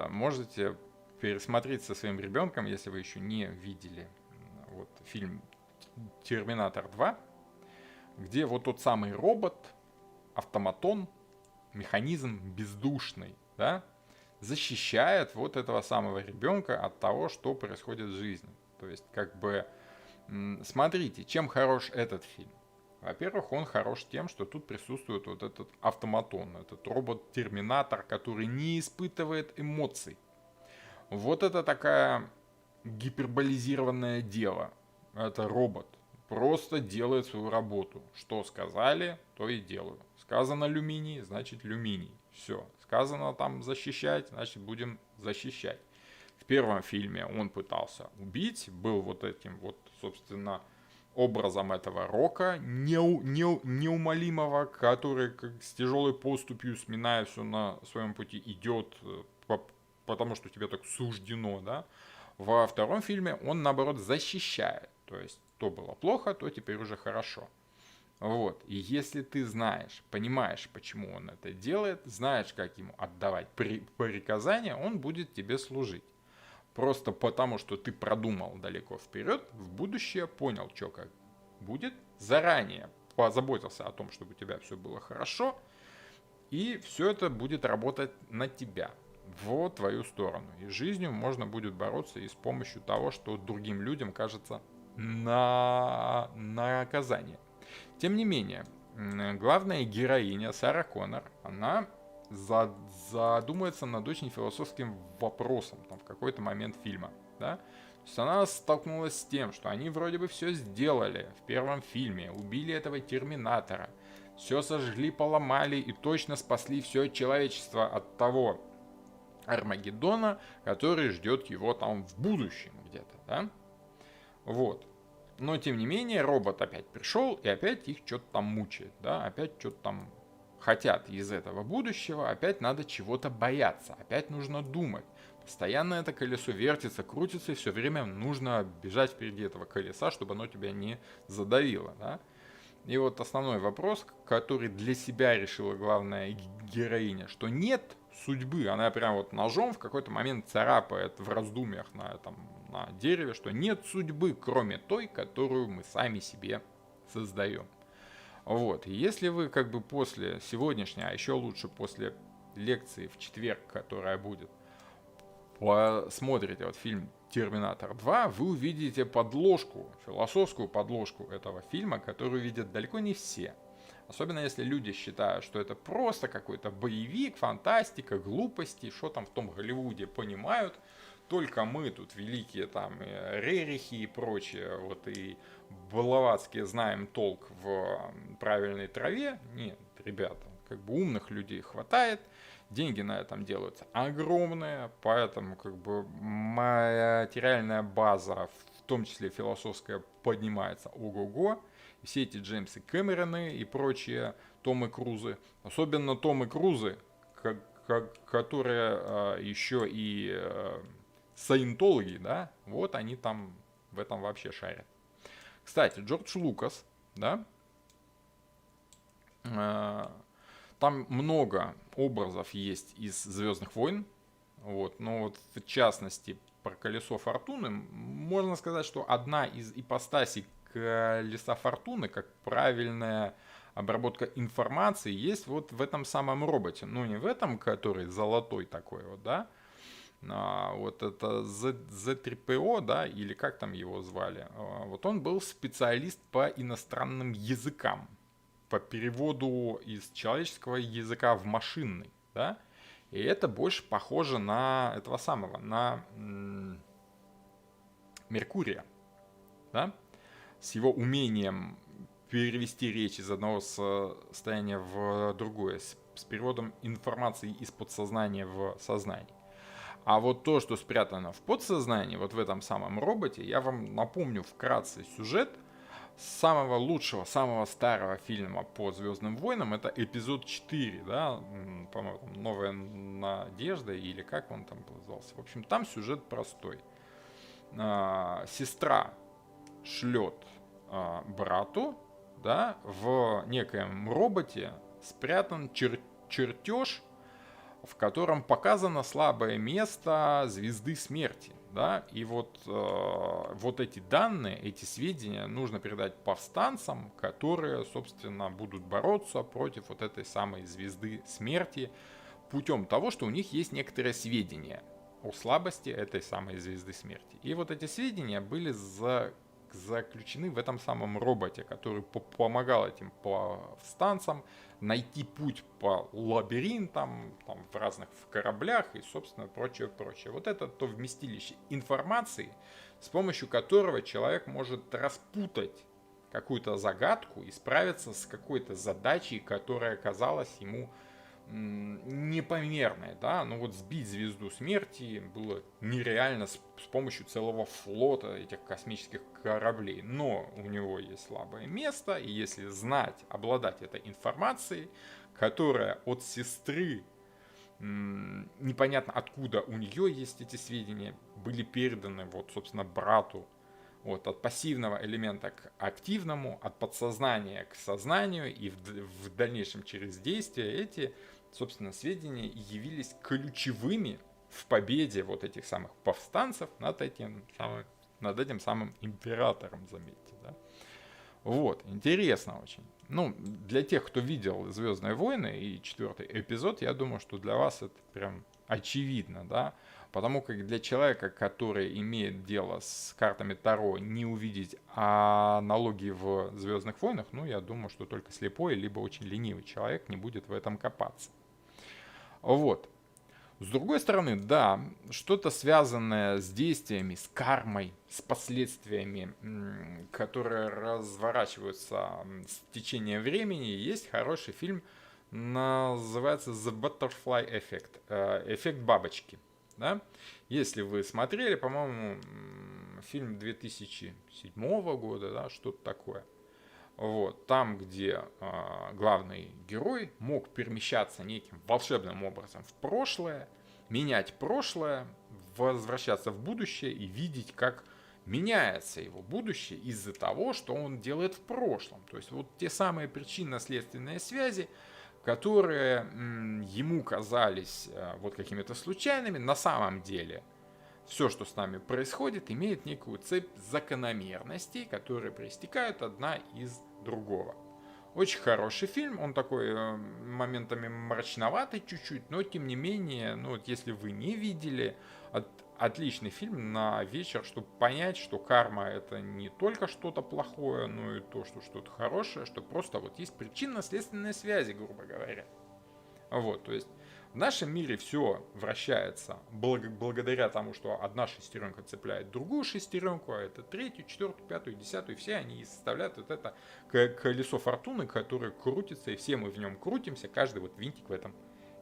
можете пересмотреть со своим ребенком, если вы еще не видели вот фильм Терминатор 2, где вот тот самый робот, автоматон, механизм бездушный, да, защищает вот этого самого ребенка от того, что происходит в жизни. То есть, как бы, смотрите, чем хорош этот фильм. Во-первых, он хорош тем, что тут присутствует вот этот автоматон, этот робот-терминатор, который не испытывает эмоций. Вот это такая гиперболизированное дело. Это робот. Просто делает свою работу. Что сказали, то и делаю. Сказано алюминий, значит алюминий. Все. Сказано там защищать, значит будем защищать. В первом фильме он пытался убить, был вот этим вот, собственно, образом этого Рока, неумолимого, который как с тяжелой поступью, сминая все на своем пути, идет, потому что тебе так суждено, да. Во втором фильме он, наоборот, защищает. То есть, то было плохо, то теперь уже хорошо. Вот. И если ты знаешь, понимаешь, почему он это делает, знаешь, как ему отдавать приказания, он будет тебе служить. Просто потому, что ты продумал далеко вперед, в будущее понял, что как будет, заранее позаботился о том, чтобы у тебя все было хорошо, и все это будет работать на тебя, в твою сторону. И жизнью можно будет бороться и с помощью того, что другим людям кажется наказание. Тем не менее, главная героиня Сара Коннор, она задумается над очень философским вопросом там, в какой-то момент фильма. Да? То есть она столкнулась с тем, что они вроде бы все сделали в первом фильме, убили этого терминатора, все сожгли, поломали и точно спасли все человечество от того Армагеддона, который ждет его там в будущем где-то. Да? Вот. Но, тем не менее, робот опять пришел и опять их что-то там мучает, да, опять что-то там хотят из этого будущего, опять надо чего-то бояться, опять нужно думать. Постоянно это колесо вертится, крутится, и все время нужно бежать впереди этого колеса, чтобы оно тебя не задавило, да. И вот основной вопрос, который для себя решила главная героиня, что нет судьбы, она прям вот ножом в какой-то момент царапает в раздумьях на дереве, что нет судьбы, кроме той, которую мы сами себе создаем. Вот, и если вы как бы после сегодняшней, а еще лучше после лекции в четверг, которая будет, посмотрите вот фильм «Терминатор 2», вы увидите подложку, философскую подложку этого фильма, которую видят далеко не все. Особенно если люди считают, что это просто какой-то боевик, фантастика, глупости, что там в том Голливуде понимают. Только мы тут великие там Рерихи и прочее, вот и Блаватские знаем толк в правильной траве. Нет, ребята, как бы умных людей хватает, деньги на этом делаются огромные, поэтому как бы материальная база, в том числе философская, поднимается ого-го. Все эти Джеймсы Кэмероны и прочие Томы Крузы, особенно Томы Крузы, которые еще и саентологи, да, вот они там в этом вообще шарят. Кстати, Джордж Лукас, да, там много образов есть из «Звездных войн», вот, но вот в частности про колесо фортуны можно сказать, что одна из ипостасей колеса фортуны, как правильная обработка информации, есть вот в этом самом роботе. Ну, не в этом, который золотой такой вот, да, вот это Z3PO, да, или как там его звали, вот он был специалист по иностранным языкам, по переводу из человеческого языка в машинный, да, и это больше похоже на этого самого, на Меркурия, да, с его умением перевести речь из одного состояния в другое, с переводом информации из подсознания в сознание. А вот то, что спрятано в подсознании, вот в этом самом роботе, я вам напомню вкратце сюжет самого лучшего, самого старого фильма по Звездным войнам. Это эпизод 4, да, по-моему, «Новая надежда» или как он там назывался. В общем, там сюжет простой. Сестра шлет брату, да, в некоем роботе спрятан чертеж, в котором показано слабое место звезды смерти. Да? И вот эти данные, эти сведения нужно передать повстанцам, которые, собственно, будут бороться против вот этой самой звезды смерти путем того, что у них есть некоторые сведения о слабости этой самой звезды смерти. И вот эти сведения были заключены в этом самом роботе, который помогал этим повстанцам найти путь по лабиринтам, там, в разных кораблях и, собственно, прочее, прочее. Вот это то вместилище информации, с помощью которого человек может распутать какую-то загадку и справиться с какой-то задачей, которая казалась ему непомерной, да, но вот сбить звезду смерти было нереально с помощью целого флота этих космических кораблей, но у него есть слабое место, и если знать, обладать этой информацией, которая от сестры, непонятно откуда у нее есть эти сведения, были переданы вот, собственно, брату, вот, от пассивного элемента к активному, от подсознания к сознанию, и в дальнейшем через действие эти, собственно, сведения явились ключевыми в победе вот этих самых повстанцев над этим самым императором, заметьте, да. Вот, интересно очень. Ну, для тех, кто видел «Звездные войны» и 4-й эпизод, я думаю, что для вас это прям очевидно, да. Потому как для человека, который имеет дело с картами Таро, не увидеть аналогии в «Звездных войнах», ну, я думаю, что только слепой, либо очень ленивый человек не будет в этом копаться. Вот. С другой стороны, да, что-то связанное с действиями, с кармой, с последствиями, которые разворачиваются с течением времени. Есть хороший фильм, называется The Butterfly Effect, эффект бабочки. Да? Если вы смотрели, по-моему, фильм 2007 года, да, что-то такое. Вот, там, где главный герой мог перемещаться неким волшебным образом в прошлое, менять прошлое, возвращаться в будущее и видеть, как меняется его будущее из-за того, что он делает в прошлом. То есть вот те самые причинно-следственные связи, которые ему казались вот какими-то случайными, на самом деле все, что с нами происходит, имеет некую цепь закономерностей, которые проистекают одна из другого. Очень хороший фильм, он такой моментами мрачноватый чуть-чуть, но тем не менее, ну вот если вы не видели, отличный фильм на вечер, чтобы понять, что карма это не только что-то плохое, но и то, что что-то хорошее, что просто вот есть причинно-следственные связи, грубо говоря. Вот, то есть в нашем мире все вращается благодаря тому, что одна шестеренка цепляет другую шестеренку, а это третью, четвертую, пятую, десятую, и все они составляют вот это колесо фортуны, которое крутится, и все мы в нем крутимся, каждый вот винтик в этом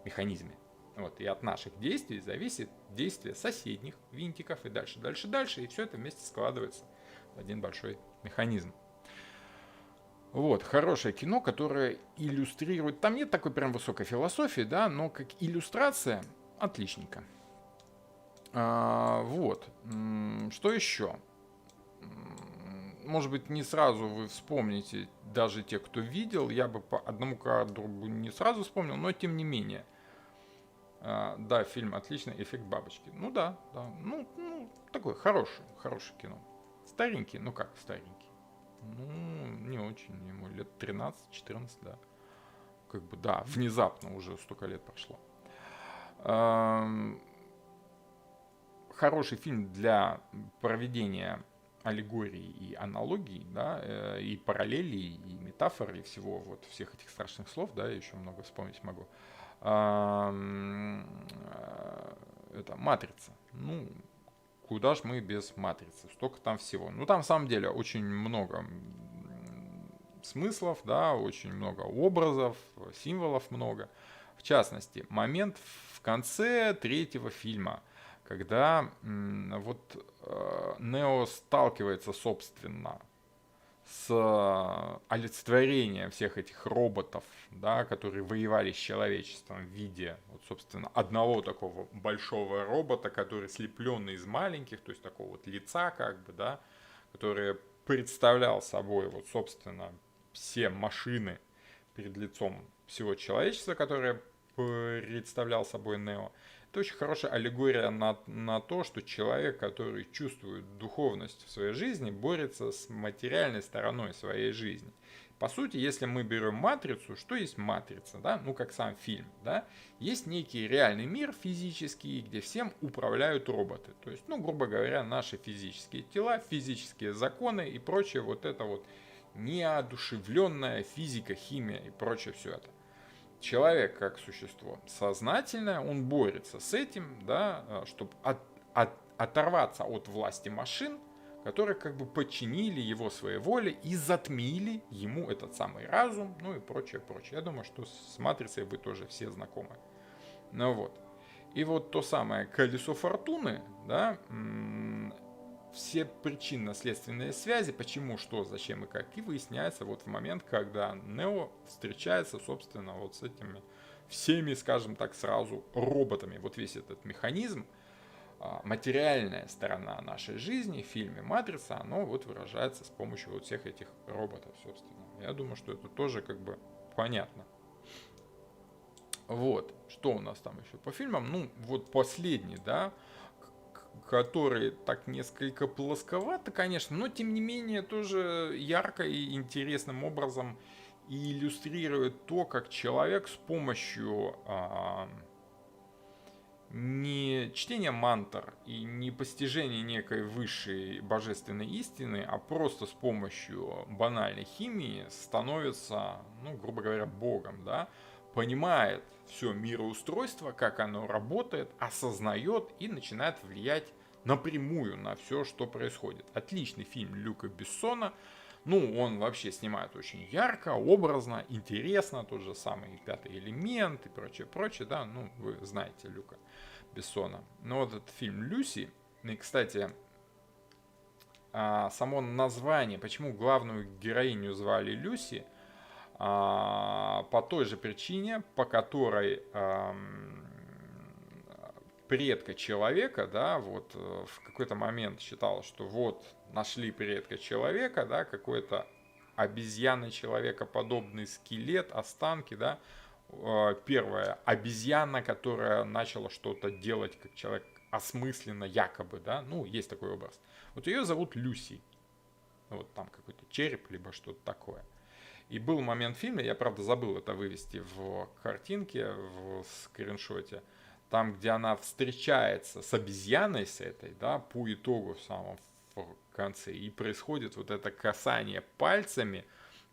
механизме. Вот, и от наших действий зависит действие соседних винтиков, и дальше, дальше, дальше, и все это вместе складывается в один большой механизм. Вот, хорошее кино, которое иллюстрирует... Там нет такой прям высокой философии, да, но как иллюстрация отличненько. Вот. Что еще? Может быть, не сразу вы вспомните, даже те, кто видел, я бы по одному кадру не сразу вспомнил, но тем не менее. Да, фильм отличный, «Эффект бабочки». Ну да, ну такое хорошее кино. Старенький, ну как старенький? Ну, не очень, ему лет 13-14, да. Как бы, да, внезапно уже столько лет прошло. Хороший фильм для проведения аллегорий и аналогий, да, и параллелей, и метафор, и всего, вот, всех этих страшных слов, да, я еще много вспомнить могу. Это «Матрица». Ну, куда ж мы без «Матрицы», столько там всего. Ну, там, на самом деле, очень много смыслов, да, очень много образов, символов много. В частности, момент в конце третьего фильма, когда Нео сталкивается, собственно, с олицетворением всех этих роботов, да, которые воевали с человечеством в виде, вот, собственно, одного такого большого робота, который слепленный из маленьких, то есть такого вот лица, как бы, да, который представлял собой, вот, собственно, все машины перед лицом всего человечества, которое представлял собой Нео. Это очень хорошая аллегория на то, что человек, который чувствует духовность в своей жизни, борется с материальной стороной своей жизни. По сути, если мы берем матрицу, что есть матрица, да? Ну, как сам фильм, да? Есть некий реальный мир физический, где всем управляют роботы. То есть, ну, грубо говоря, наши физические тела, физические законы и прочее вот это вот неодушевленная физика, химия и прочее все это. Человек как существо сознательное, он борется с этим, да, чтобы оторваться от власти машин, которые как бы подчинили его своей воле и затмили ему этот самый разум, ну и прочее, прочее. Я думаю, что с матрицей вы тоже все знакомы. Ну вот. И вот то самое колесо фортуны, да, все причинно-следственные связи, почему, что, зачем и как, и выясняется вот в момент, когда Нео встречается, собственно, вот с этими всеми, скажем так, сразу роботами. Вот весь этот механизм, материальная сторона нашей жизни в фильме «Матрица», оно вот выражается с помощью вот всех этих роботов, собственно. Я думаю, что это тоже как бы понятно. Вот, что у нас там еще по фильмам? Ну, вот последний, да, который так несколько плосковато, конечно, но тем не менее тоже ярко и интересным образом иллюстрирует то, как человек с помощью не чтения мантр и не постижения некой высшей божественной истины, а просто с помощью банальной химии становится, ну, грубо говоря, богом, да, понимает все мироустройство, как оно работает, осознает и начинает влиять напрямую на все, что происходит. Отличный фильм Люка Бессона. Ну, он вообще снимает очень ярко, образно, интересно. Тот же самый «Пятый элемент» и прочее, прочее, да. Ну, вы знаете Люка Бессона. Но вот этот фильм «Люси», и, кстати, само название, почему главную героиню звали Люси, по той же причине, по которой предка человека, да, вот в какой-то момент считалось, что вот нашли предка человека, да, какой-то обезьяны человекоподобный скелет, останки, да, первая обезьяна, которая начала что-то делать как человек осмысленно, якобы, да, ну, есть такой образ. Вот ее зовут Люси, вот там какой-то череп, либо что-то такое. И был момент в фильме, я, правда, забыл это вывести в картинке, в скриншоте, там, где она встречается с обезьяной с этой, да, по итогу в самом конце, и происходит вот это касание пальцами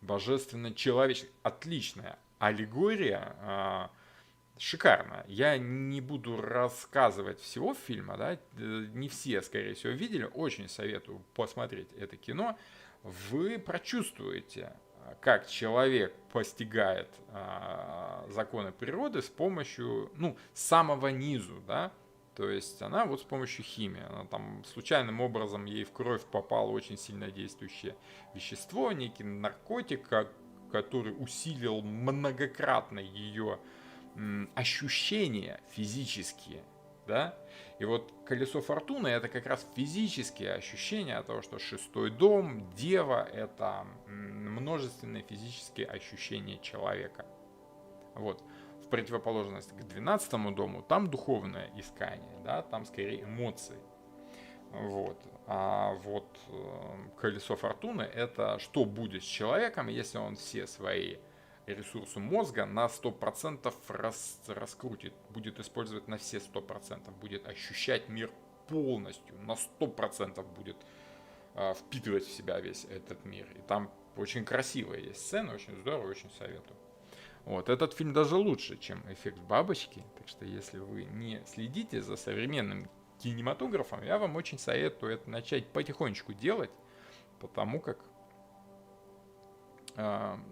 божественно-человеческое. Отличная аллегория, шикарно. Я не буду рассказывать всего фильма, да, не все, скорее всего, видели. Очень советую посмотреть это кино. Вы прочувствуете, как человек постигает законы природы с помощью, ну, самого низу, да. То есть она вот с помощью химии, она там случайным образом ей в кровь попало очень сильно действующее вещество, некий наркотик, который усилил многократно ее ощущения физические, да, и вот колесо фортуны это как раз физические ощущения того, что шестой дом, дева это множественные физические ощущения человека. Вот. В противоположность к 12-му дому, там духовное искание, да, там скорее эмоции. Вот. А вот колесо фортуны это что будет с человеком, если он все свои ресурсы мозга на 100% раскрутит, будет использовать на все 100%, будет ощущать мир полностью, на 100% будет впитывать в себя весь этот мир. И там очень красивая есть сцена, очень здорово, очень советую. Вот, этот фильм даже лучше, чем «Эффект бабочки», так что если вы не следите за современным кинематографом, я вам очень советую это начать потихонечку делать, потому как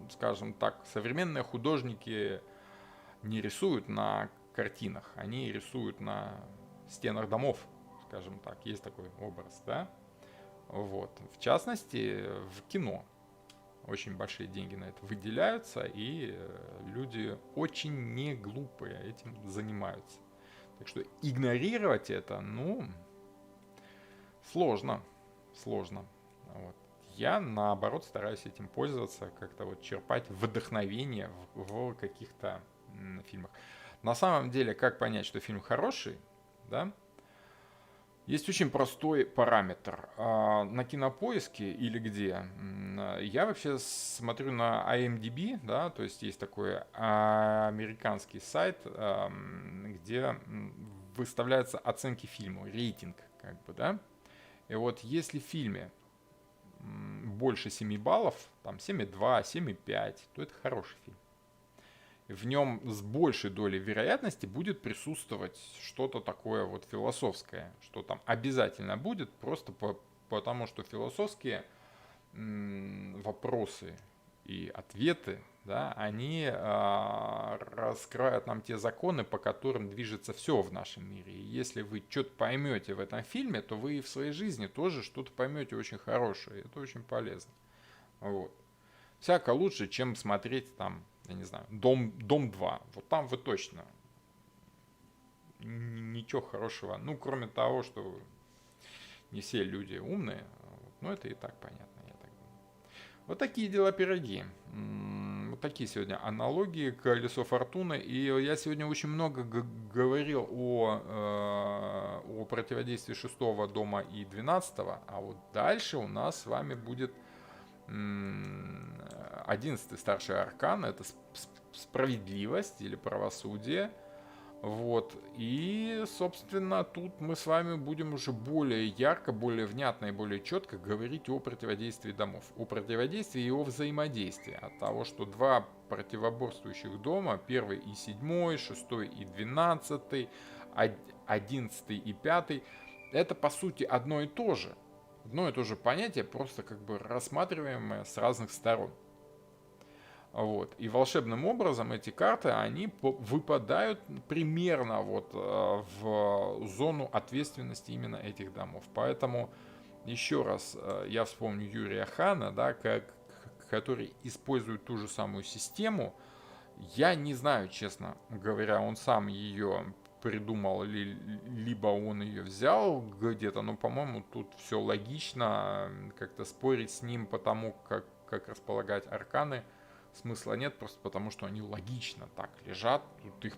скажем так, современные художники не рисуют на картинах, они рисуют на стенах домов. скажем так, есть такой образ, да? Вот. В частности, в кино очень большие деньги на это выделяются, и люди очень не глупые этим занимаются. Так что игнорировать это, ну, сложно, сложно. Вот. Я, наоборот, стараюсь этим пользоваться, как-то вот черпать вдохновение в каких-то фильмах. На самом деле, как понять, что фильм хороший, да? Есть очень простой параметр. На Кинопоиске или где, я вообще смотрю на IMDb, да, то есть есть такой американский сайт, где выставляются оценки фильму, рейтинг, как бы, да. И вот если в фильме больше 7 баллов, там 7,2, 7,5, то это хороший фильм. В нем с большей долей вероятности будет присутствовать что-то такое вот философское, что там обязательно будет, просто потому что философские вопросы и ответы, да, они раскрывают нам те законы, по которым движется все в нашем мире. И если вы что-то поймете в этом фильме, то вы и в своей жизни тоже что-то поймете очень хорошее. Это очень полезно. Вот. Всяко лучше, чем смотреть там, я не знаю, Дом 2. Вот там вы точно ничего хорошего. Ну, кроме того, что не все люди умные. Ну, это и так понятно, я так думаю. Вот такие дела пироги. Вот такие сегодня аналогии «Колесо фортуны». И я сегодня очень много говорил о противодействии 6 дома и 12. А вот дальше у нас с вами будет 11-й старший аркан, это справедливость или правосудие. Вот. И, собственно, тут мы с вами будем уже более ярко, более внятно и более четко говорить о противодействии домов. О противодействии и о взаимодействии. От того, что два противоборствующих дома, 1 и 7, 6 и 12, 11 и 5, это по сути одно и то же. Одно и то же понятие, просто как бы рассматриваемое с разных сторон. Вот. И волшебным образом эти карты, они выпадают примерно вот в зону ответственности именно этих домов. Поэтому еще раз я вспомню Юрия Хана, да, который использует ту же самую систему. Я не знаю, честно говоря, он сам ее придумал, либо он ее взял где-то, но, по-моему, тут все логично, как-то спорить с ним по тому, как располагать арканы, смысла нет, просто потому что они логично так лежат, тут их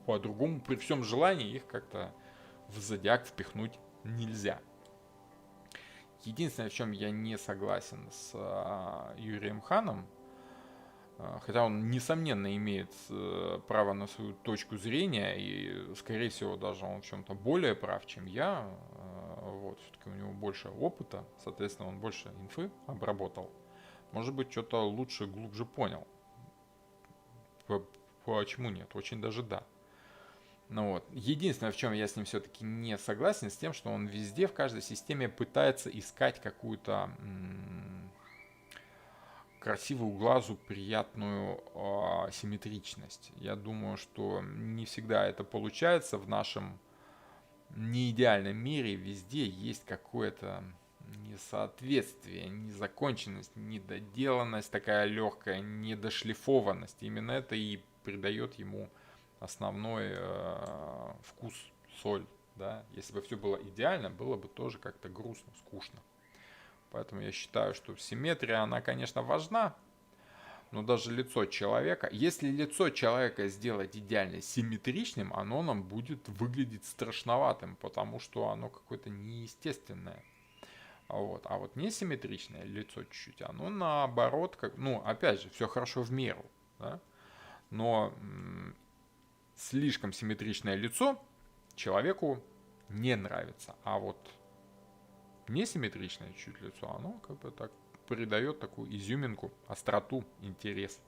по-другому, при всем желании их как-то в зодиак впихнуть нельзя. Единственное, в чем я не согласен с Юрием Ханом, хотя он, несомненно, имеет право на свою точку зрения, и, скорее всего, даже он в чем-то более прав, чем я. Вот, все-таки у него больше опыта, соответственно, он больше инфы обработал. Может быть, что-то лучше, глубже понял. Почему нет? Очень даже да. Ну вот. Единственное, в чем я с ним все-таки не согласен, с тем, что он везде, в каждой системе пытается искать какую-то красивую глазу, приятную симметричность. Я думаю, что не всегда это получается в нашем неидеальном мире. Везде есть какое-то несоответствие, незаконченность, недоделанность, такая легкая недошлифованность. Именно это и придает ему основной вкус, соль. Да? Если бы все было идеально, было бы тоже как-то грустно, скучно. Поэтому я считаю, что симметрия, она, конечно, важна, но даже лицо человека, если лицо человека сделать идеально симметричным, оно нам будет выглядеть страшноватым, потому что оно какое-то неестественное. Вот. А вот несимметричное лицо чуть-чуть, оно наоборот, как, ну, опять же, все хорошо в меру, да? Но слишком симметричное лицо человеку не нравится. А вот несимметричное чуть лицо, оно как бы так придает такую изюминку, остроту, интерес.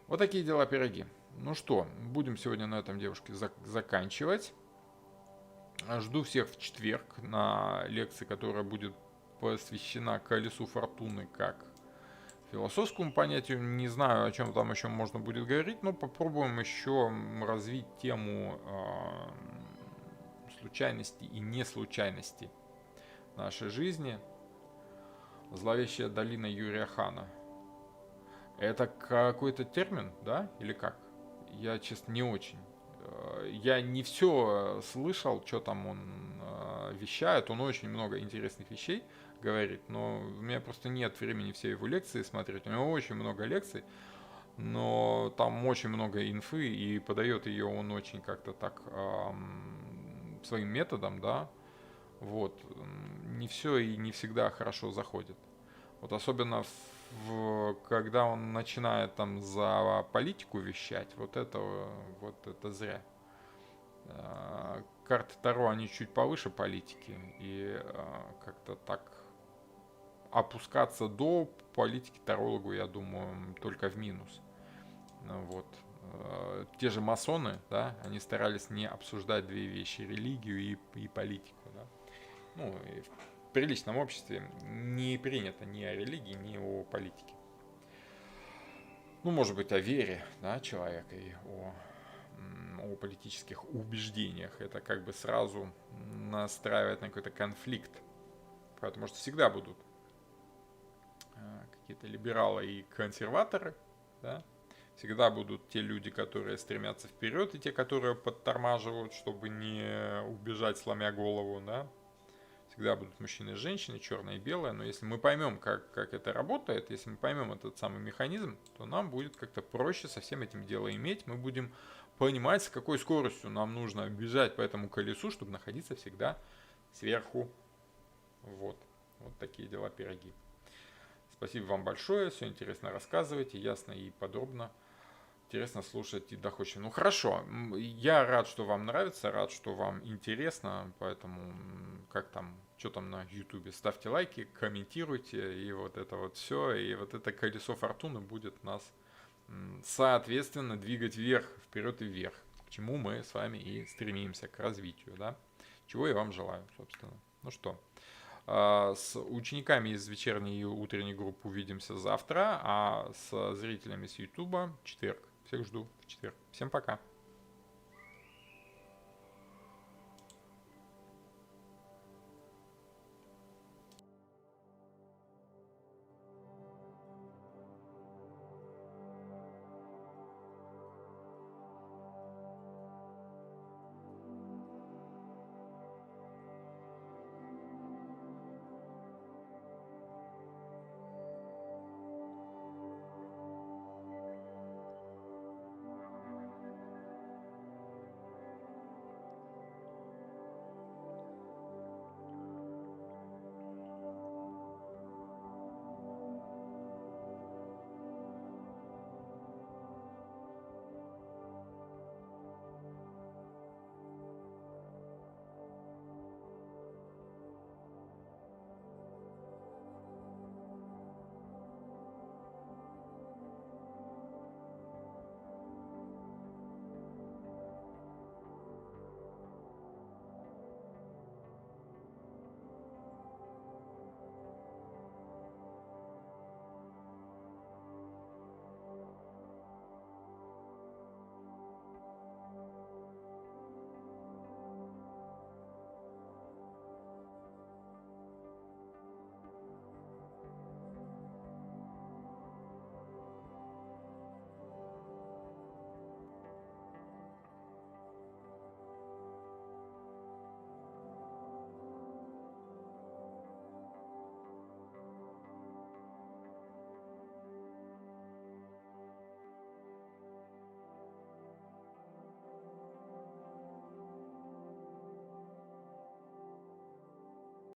Вот такие дела пироги. Ну что, будем сегодня на этом, девушки, заканчивать. Жду всех в четверг на лекции, которая будет посвящена колесу фортуны как философскому понятию. Не знаю, о чем там еще можно будет говорить, но попробуем еще развить тему случайности и неслучайности нашей жизни. Зловещая долина Юрия Хана. Это какой-то термин, да? Или как? Я, честно, не очень. Я не все слышал, что там он вещает. Он очень много интересных вещей говорит, но у меня просто нет времени все его лекции смотреть. У него очень много лекций, но там очень много инфы, и подает ее он очень как-то так своим методом, да. Вот. Не все и не всегда хорошо заходит. Вот особенно когда он начинает там за политику вещать, вот это зря. Карты Таро, они чуть повыше политики, и как-то так опускаться до политики тарологу, я думаю, только в минус. Вот. Те же масоны, да, они старались не обсуждать две вещи, религию и политику, да. Ну, и в приличном обществе не принято ни о религии, ни о политике. Ну, может быть, о вере, да, человека и о политических убеждениях. Это как бы сразу настраивает на какой-то конфликт. Потому что всегда будут какие-то либералы и консерваторы, да. Всегда будут те люди, которые стремятся вперед, и те, которые подтормаживают, чтобы не убежать, сломя голову, да. Всегда будут мужчины и женщины, черное и белое, но если мы поймем, как это работает, если мы поймем этот самый механизм, то нам будет как-то проще со всем этим дело иметь, мы будем понимать, с какой скоростью нам нужно бежать по этому колесу, чтобы находиться всегда сверху. Вот такие дела, пироги. Спасибо вам большое, все интересно рассказываете, ясно и подробно. Интересно слушать и доходчиво. Ну хорошо, я рад, что вам нравится, рад, что вам интересно, поэтому как там, что там на ютубе, ставьте лайки, комментируйте, и вот это вот все, и вот это колесо фортуны будет нас, соответственно, двигать вверх, вперед и вверх, к чему мы с вами и стремимся, к развитию, да, чего я вам желаю, собственно. Ну что, с учениками из вечерней и утренней группы увидимся завтра, а с зрителями с ютуба в четверг. Всех жду в четверг. Всем пока.